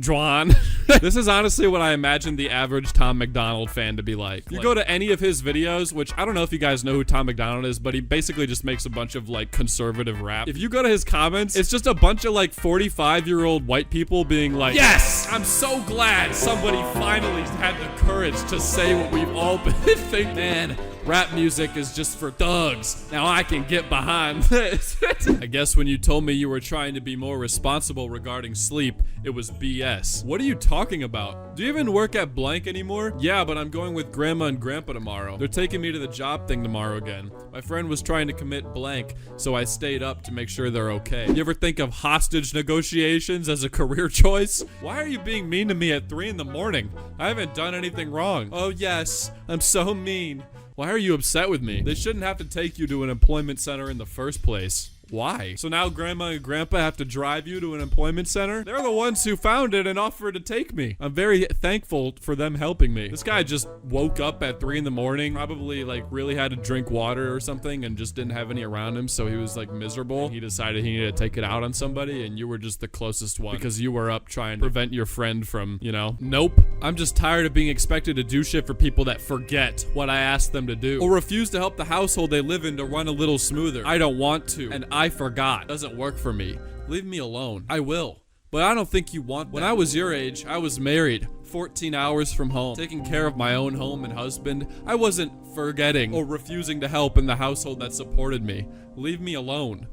Speaker 1: Juan. This is honestly what I imagined the average Tom McDonald fan to be like. You go to any of his videos, which I don't know if you guys know who Tom McDonald is, but he basically just makes a bunch of like conservative rap. If you go to his comments, it's just a bunch of like 45-year-old white people being like, yes, I'm so glad somebody finally had the courage to say what we've all been thinking. Man, rap music is just for thugs. Now I can get behind this. I guess when you told me you were trying to be more responsible regarding sleep, it was BS. What are you talking about? Do you even work at blank anymore? Yeah, but I'm going with grandma and grandpa tomorrow. They're taking me to the job thing tomorrow again. My friend was trying to commit blank, so I stayed up to make sure they're okay. You ever think of hostage negotiations as a career choice? Why are you being mean to me at 3 in the morning? I haven't done anything wrong. Oh yes, I'm so mean. Why are you upset with me? They shouldn't have to take you to an employment center in the first place. Why? So now grandma and grandpa have to drive you to an employment center? They're the ones who found it and offered to take me. I'm very thankful for them helping me. This guy just woke up at 3 in the morning, probably like really had to drink water or something and just didn't have any around him, so he was like miserable. He decided he needed to take it out on somebody, and you were just the closest one because you were up trying to prevent your friend from, you know. Nope. I'm just tired of being expected to do shit for people that forget what I asked them to do or refuse to help the household they live in to run a little smoother. I don't want to, and I forgot. Doesn't work for me. Leave me alone. I will. But I don't think you want that. When I was your age, I was married, 14 hours from home, taking care of my own home and husband. I wasn't forgetting or refusing to help in the household that supported me. Leave me alone.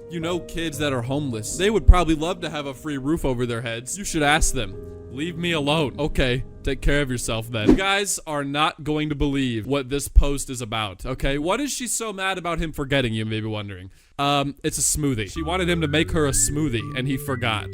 Speaker 1: You know kids that are homeless. They would probably love to have a free roof over their heads. You should ask them. Leave me alone. Okay, take care of yourself then. You guys are not going to believe what this post is about, okay? What is she so mad about him forgetting, you may be wondering? It's a smoothie. She wanted him to make her a smoothie, and he forgot.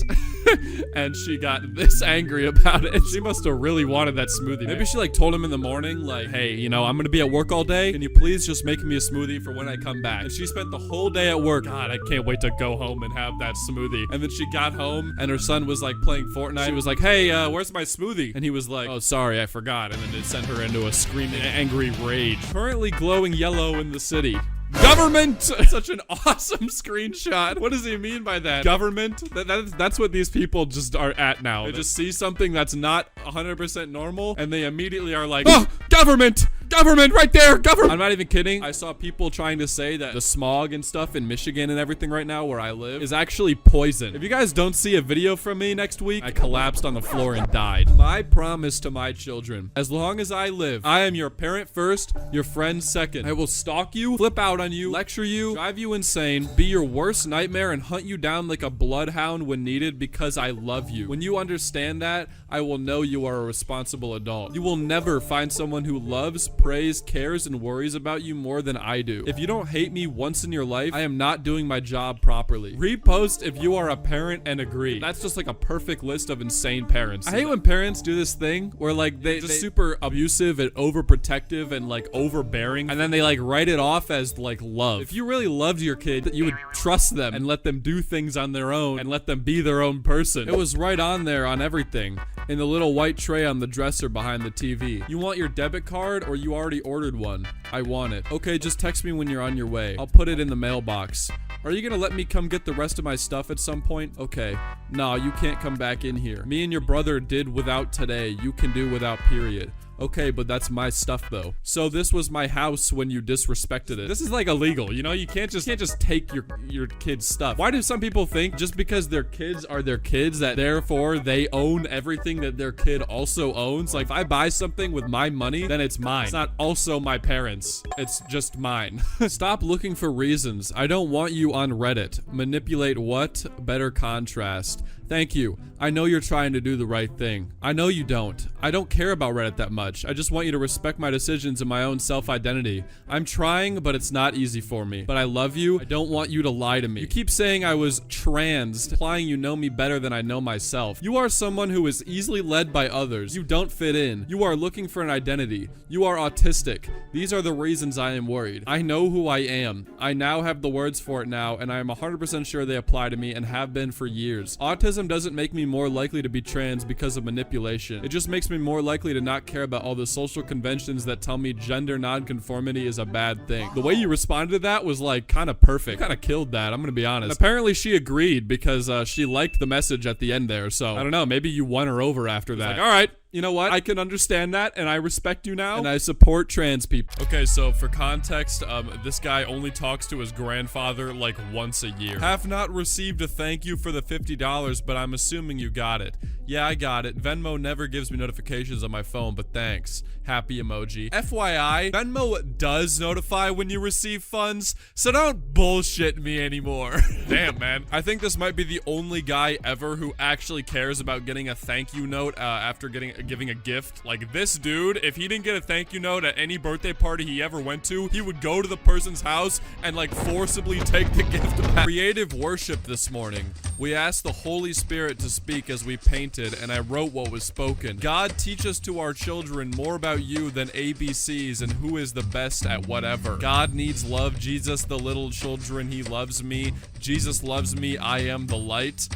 Speaker 1: And she got this angry about it. She must have really wanted that smoothie. Maybe she like told him in the morning, like, hey, you know, I'm gonna be at work all day. Can you please just make me a smoothie for when I come back? And she spent the whole day at work. God, I can't wait to go home and have that smoothie. And then she got home, and her son was like playing Fortnite. She was like, hey, where's my smoothie? And he was like, oh, sorry, I forgot. And then it sent her into a screaming, angry rage. Currently glowing yellow in the city. Government! Such an awesome screenshot. What does he mean by that? Government? That's what these people just are at now. They just see something that's not 100% normal, and they immediately are like, oh, government! Government right there, government! I'm not even kidding. I saw people trying to say that the smog and stuff in Michigan and everything right now where I live is actually poison. If you guys don't see a video from me next week, I collapsed on the floor and died. My promise to my children, as long as I live, I am your parent first, your friend second. I will stalk you, flip out on you, lecture you, drive you insane, be your worst nightmare, and hunt you down like a bloodhound when needed because I love you. When you understand that, I will know you are a responsible adult. You will never find someone who loves, prays, cares, and worries about you more than I do. If you don't hate me once in your life, I am not doing my job properly. Repost if you are a parent and agree. That's just like a perfect list of insane parents. I hate when parents do this thing where like they super abusive and overprotective and like overbearing, and then they like write it off as like love. If you really loved your kid, you would trust them and let them do things on their own and let them be their own person. It was right on there on everything. In the little white tray on the dresser behind the TV. You want your debit card or you already ordered one? I want it. Okay, just text me when you're on your way. I'll put it in the mailbox. Are you gonna let me come get the rest of my stuff at some point? Okay. Nah, you can't come back in here. Me and your brother did without today. You can do without, period. Okay, but that's my stuff though. So this was my house when you disrespected it. This is like illegal, you know? You can't just take your kid's stuff. Why do some people think just because their kids are their kids that therefore they own everything that their kid also owns? Like if I buy something with my money, then it's mine. It's not also my parents'. It's just mine. Stop looking for reasons. I don't want you on Reddit. Manipulate what? Better contrast. Thank you. I know you're trying to do the right thing. I know you don't. I don't care about Reddit that much. I just want you to respect my decisions and my own self-identity. I'm trying, but it's not easy for me. But I love you. I don't want you to lie to me. You keep saying I was trans, implying you know me better than I know myself. You are someone who is easily led by others. You don't fit in. You are looking for an identity. You are autistic. These are the reasons I am worried. I know who I am. I now have the words for it now, and I am 100% sure they apply to me and have been for years. Autism doesn't make me more likely to be trans because of manipulation. It just makes me more likely to not care about all the social conventions that tell me gender nonconformity is a bad thing. The way you responded to that was like kind of perfect. Kind of killed that, I'm gonna be honest. And apparently she agreed because she liked the message at the end there, so I don't know, maybe you won her over after that. Like, all right. You know what? I can understand that, and I respect you now, and I support trans people. Okay, so for context, this guy only talks to his grandfather like once a year. Have not received a thank you for the $50, but I'm assuming you got it. Yeah, I got it. Venmo never gives me notifications on my phone, but thanks. Happy emoji. FYI, Venmo does notify when you receive funds, so don't bullshit me anymore. Damn, man. I think this might be the only guy ever who actually cares about getting a thank you note after giving a gift. Like this dude, if he didn't get a thank you note at any birthday party he ever went to, he would go to the person's house and like forcibly take the gift back. Creative worship this morning. We asked the Holy Spirit to speak as we painted, and I wrote what was spoken. God, teach us to our children more about you than ABCs and who is the best at whatever. God needs love. Jesus, the little children, he loves me. Jesus loves me. I am the light.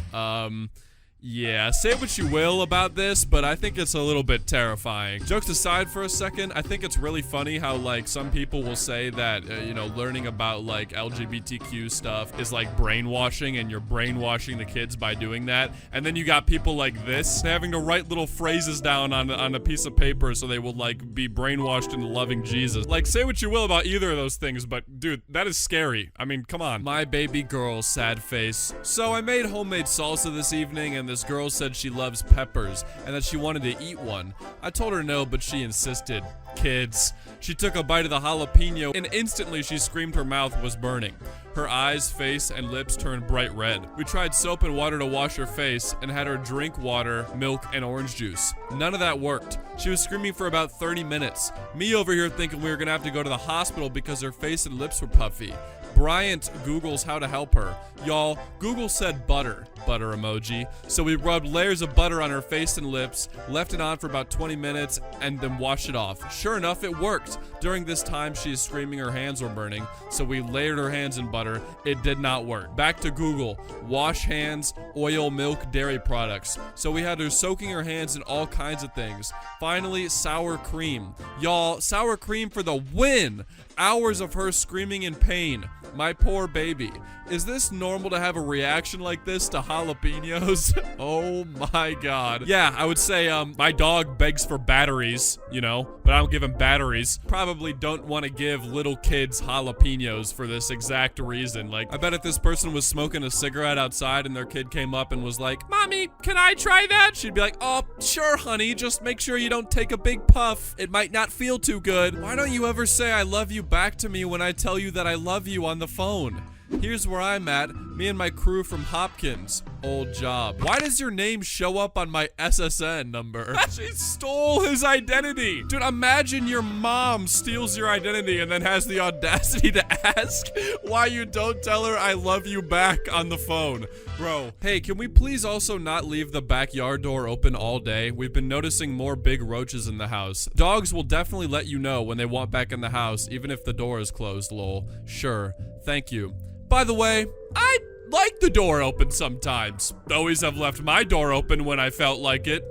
Speaker 1: Yeah, say what you will about this, but I think it's a little bit terrifying. Jokes aside for a second, I think it's really funny how, like, some people will say that, you know, learning about, like, LGBTQ stuff is, like, brainwashing, and you're brainwashing the kids by doing that. And then you got people like this having to write little phrases down on a piece of paper so they will, like, be brainwashed into loving Jesus. Like, say what you will about either of those things, but, dude, that is scary. I mean, come on. My baby girl, sad face. So I made homemade salsa this evening, and this girl said she loves peppers and that she wanted to eat one. I told her no, but she insisted. Kids. She took a bite of the jalapeno and instantly she screamed her mouth was burning. Her eyes, face, and lips turned bright red. We tried soap and water to wash her face and had her drink water, milk, and orange juice. None of that worked. She was screaming for about 30 minutes. Me over here thinking we were gonna have to go to the hospital because her face and lips were puffy. Bryant Googles how to help her. Y'all, Google said butter emoji. So we rubbed layers of butter on her face and lips, left it on for about 20 minutes, and then washed it off. Sure enough, it worked. During this time, she is screaming her hands were burning, so we layered her hands in butter. It did not work. Back to Google. Wash hands, oil, milk, dairy products. So we had her soaking her hands in all kinds of things. Finally, sour cream. Y'all, sour cream for the win! Hours of her screaming in pain. My poor baby. Is this normal to have a reaction like this to jalapenos? Oh my god. Yeah, I would say, my dog begs for batteries, you know, but I don't give him batteries. Probably don't want to give little kids jalapenos for this exact reason. Like, I bet if this person was smoking a cigarette outside and their kid came up and was like, Mommy, can I try that? She'd be like, oh, sure, honey, just make sure you don't take a big puff. It might not feel too good. Why don't you ever say I love you back to me when I tell you that I love you on the phone? Here's where I'm at. Me and my crew from Hopkins. Old job. Why does your name show up on my SSN number? She stole his identity. Dude, imagine your mom steals your identity and then has the audacity to ask why you don't tell her I love you back on the phone. Bro, hey, can we please also not leave the backyard door open all day? We've been noticing more big roaches in the house. Dogs will definitely let you know when they want back in the house, even if the door is closed, lol. Sure, thank you. By the way, I like the door open sometimes. Always have left my door open when I felt like it.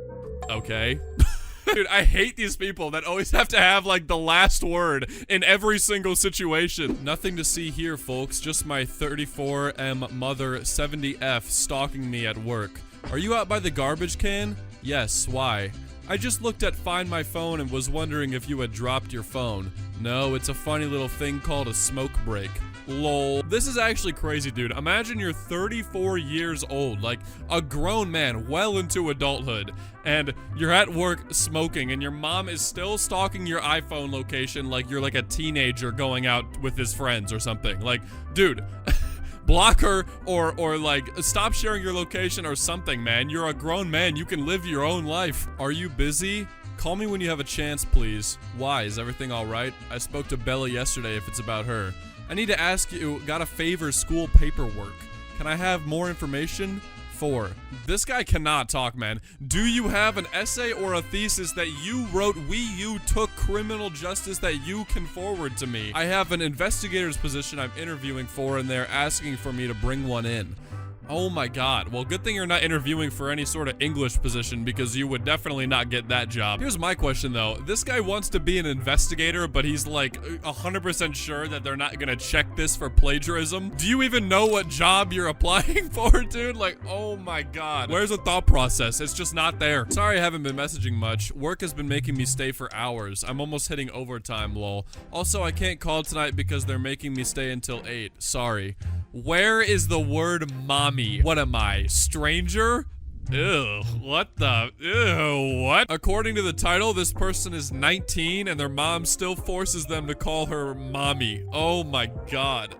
Speaker 1: Okay. Dude, I hate these people that always have to have like the last word in every single situation. Nothing to see here, folks. Just my 34M mother 70F stalking me at work. Are you out by the garbage can? Yes, why? I just looked at Find My Phone and was wondering if you had dropped your phone. No, it's a funny little thing called a smoke break. Lol. This is actually crazy, dude. Imagine you're 34 years old, like a grown man, well into adulthood, and you're at work smoking, and your mom is still stalking your iPhone location like you're like a teenager going out with his friends or something. Like, dude, block her or like stop sharing your location or something, man. You're a grown man. You can live your own life. Are you busy? Call me when you have a chance, please. Why? Is everything all right? I spoke to Bella yesterday if it's about her. I need to ask you, got a favor school paperwork. Can I have more information? 4. This guy cannot talk, man. Do you have an essay or a thesis that you wrote, you took criminal justice that you can forward to me? I have an investigator's position I'm interviewing for and they're asking for me to bring one in. Oh my god. Well, good thing you're not interviewing for any sort of English position because you would definitely not get that job. Here's my question though. This guy wants to be an investigator, but he's like 100% sure that they're not gonna check this for plagiarism. Do you even know what job you're applying for, dude? Like, oh my god. Where's the thought process? It's just not there. Sorry I haven't been messaging much. Work has been making me stay for hours. I'm almost hitting overtime, lol. Also, I can't call tonight because they're making me stay until 8. Sorry. Where is the word mommy? What am I, stranger? Ew, what the? Ew, what? According to the title, this person is 19 and their mom still forces them to call her mommy. Oh my god.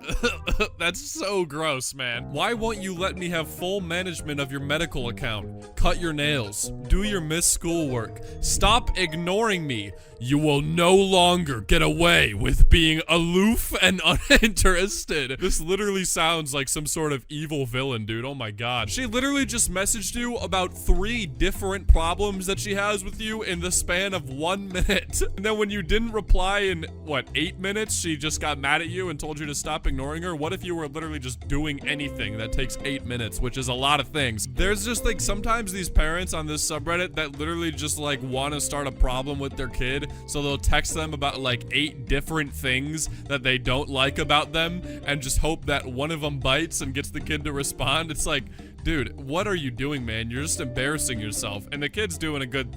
Speaker 1: That's so gross, man. Why won't you let me have full management of your medical account? Cut your nails. Do your missed schoolwork. Stop ignoring me. You will no longer get away with being aloof and uninterested. This literally sounds like some sort of evil villain, dude. Oh my god. She literally just messaged you about 3 different problems that she has with you in the span of 1 minute. And then when you didn't reply in, what, 8 minutes, she just got mad at you and told you to stop ignoring her? What if you were literally just doing anything that takes 8 minutes, which is a lot of things? There's just like sometimes these parents on this subreddit that literally just like want to start a problem with their kid, so they'll text them about like 8 different things that they don't like about them and just hope that one of them bites and gets the kid to respond. It's like, dude, what are you doing, man? You're just embarrassing yourself. And the kid's doing a good,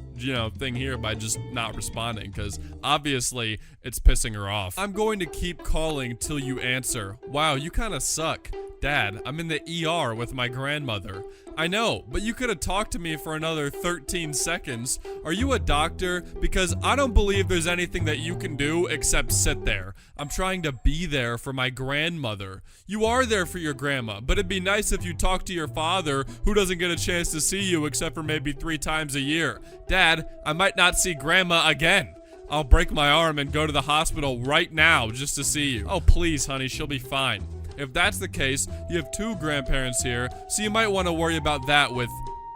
Speaker 1: thing here by just not responding because obviously it's pissing her off. I'm going to keep calling till you answer. Wow, you kind of suck. Dad, I'm in the ER with my grandmother. I know, but you could have talked to me for another 13 seconds. Are you a doctor? Because I don't believe there's anything that you can do except sit there. I'm trying to be there for my grandmother. You are there for your grandma, but it'd be nice if you talked to your father, who doesn't get a chance to see you except for maybe 3 times a year. Dad, I might not see grandma again. I'll break my arm and go to the hospital right now just to see you. Oh, please, honey, she'll be fine. If that's the case, you have 2 grandparents here, so you might want to worry about that with...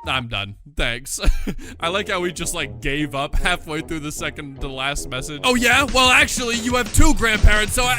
Speaker 1: I'm done. Thanks. I like how we just like gave up halfway through the second to last message. Oh yeah? Well, actually, you have 2 grandparents, so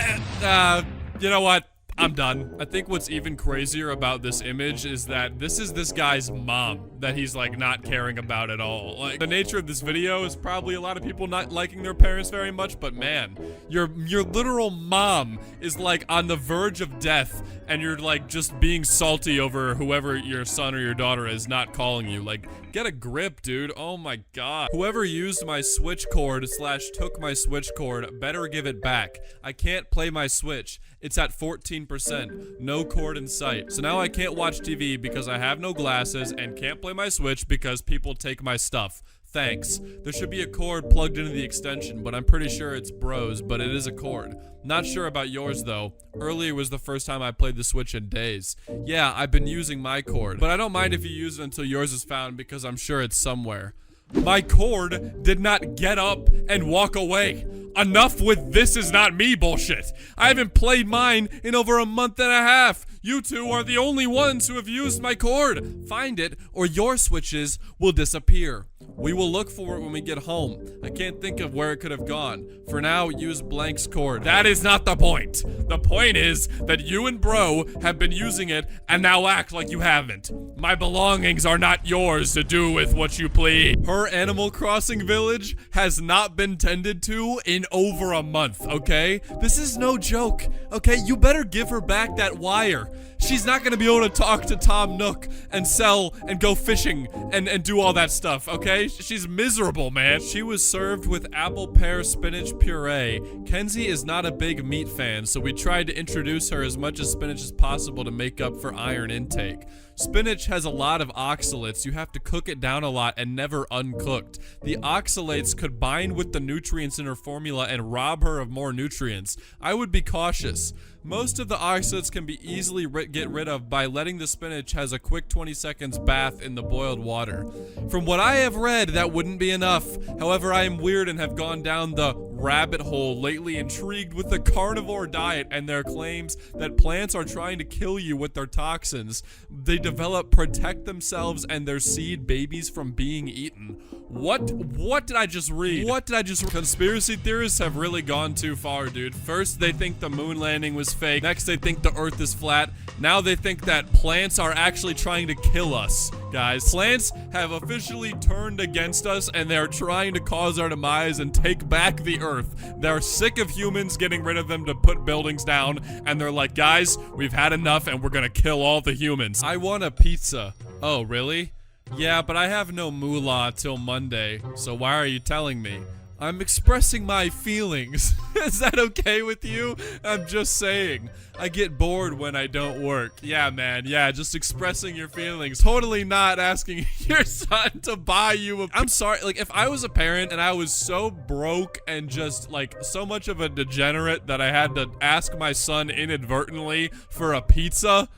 Speaker 1: you know what? I'm done. I think what's even crazier about this image is that this is this guy's mom that he's like not caring about at all. Like, the nature of this video is probably a lot of people not liking their parents very much, but man, your literal mom is like on the verge of death and you're like just being salty over whoever your son or your daughter is not calling you. Like, get a grip, dude. Oh my god. Whoever used my Switch cord / took my Switch cord better give it back. I can't play my Switch. It's at 14%. No cord in sight. So now I can't watch TV because I have no glasses and can't play my Switch because people take my stuff. Thanks. There should be a cord plugged into the extension, but I'm pretty sure it's Bros, but it is a cord. Not sure about yours though. Earlier was the first time I played the Switch in days. Yeah, I've been using my cord, but I don't mind if you use it until yours is found because I'm sure it's somewhere. My cord did not get up and walk away. Enough with "this is not me" bullshit. I haven't played mine in over a month and a half. You two are the only ones who have used my cord. Find it or your Switches will disappear. We will look for it when we get home. I can't think of where it could have gone. For now, use Blank's cord. That is not the point. The point is that you and Bro have been using it and now act like you haven't. My belongings are not yours to do with what you please. Her Animal Crossing village has not been tended to in over a month, okay? This is no joke, okay? You better give her back that wire. She's not gonna be able to talk to Tom Nook and sell and go fishing and do all that stuff, okay? She's miserable, man. She was served with apple pear spinach puree. Kenzie is not a big meat fan, so we tried to introduce her as much as spinach as possible to make up for iron intake. Spinach has a lot of oxalates. You have to cook it down a lot and never uncooked. The oxalates could bind with the nutrients in her formula and rob her of more nutrients. I would be cautious. Most of the oxalates can be easily get rid of by letting the spinach has a quick 20 seconds bath in the boiled water. From what I have read, that wouldn't be enough. However, I am weird and have gone down the rabbit hole lately, intrigued with the carnivore diet and their claims that plants are trying to kill you with their toxins. They protect themselves and their seed babies from being eaten. What did I just read? Conspiracy theorists have really gone too far, dude. First, they think the moon landing was fake. Next, they think the earth is flat. Now they think that plants are actually trying to kill us, guys. Plants have officially turned against us and they're trying to cause our demise and take back the earth. They're sick of humans getting rid of them to put buildings down, and they're like, guys, we've had enough and we're gonna kill all the humans. I want a pizza. Oh, really? Yeah, but I have no moolah till Monday, so why are you telling me? I'm expressing my feelings. Is that okay with you? I'm just saying. I get bored when I don't work. Yeah, man. Yeah, just expressing your feelings. Totally not asking your son to buy you a... I'm sorry. Like, if I was a parent and I was so broke and just, like, so much of a degenerate that I had to ask my son inadvertently for a pizza...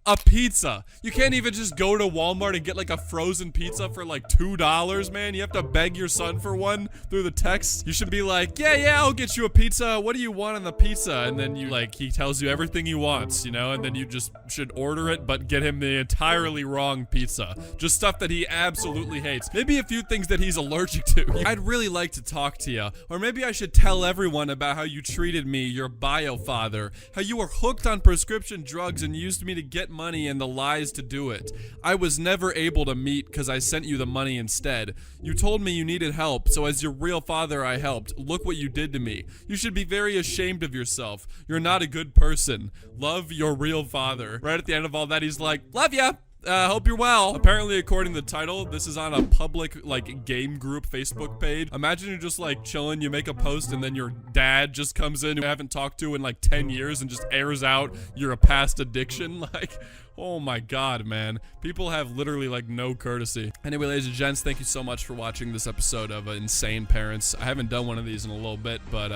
Speaker 1: A pizza. You can't even just go to Walmart and get like a frozen pizza for like $2, man. You have to beg your son for one through the text. You should be like, yeah, I'll get you a pizza. What do you want on the pizza? And then you like, he tells you everything he wants, you know, and then you just should order it, but get him the entirely wrong pizza. Just stuff that he absolutely hates. Maybe a few things that he's allergic to. I'd really like to talk to you. Or maybe I should tell everyone about how you treated me, your bio father. How you were hooked on prescription drugs and used me to get money and the lies to do it. I was never able to meet because I sent you the money instead. You told me you needed help, so as your real father I helped. Look what you did to me. You should be very ashamed of yourself. You're not a good person. Love, your real father. Right at the end of all that, he's like, love ya. Hope you're well. Apparently, according to the title, this is on a public, like, game group Facebook page. Imagine you're just, like, chilling, you make a post, and then your dad just comes in who you haven't talked to in, like, 10 years and just airs out your past addiction. Like, oh my god, man. People have literally, like, no courtesy. Anyway, ladies and gents, thank you so much for watching this episode of Insane Parents. I haven't done one of these in a little bit, but,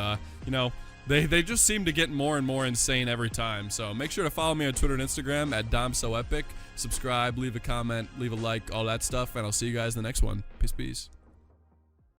Speaker 1: you know, They just seem to get more and more insane every time. So make sure to follow me on Twitter and Instagram at DomSoEpic. Subscribe, leave a comment, leave a like, all that stuff, and I'll see you guys in the next one. Peace.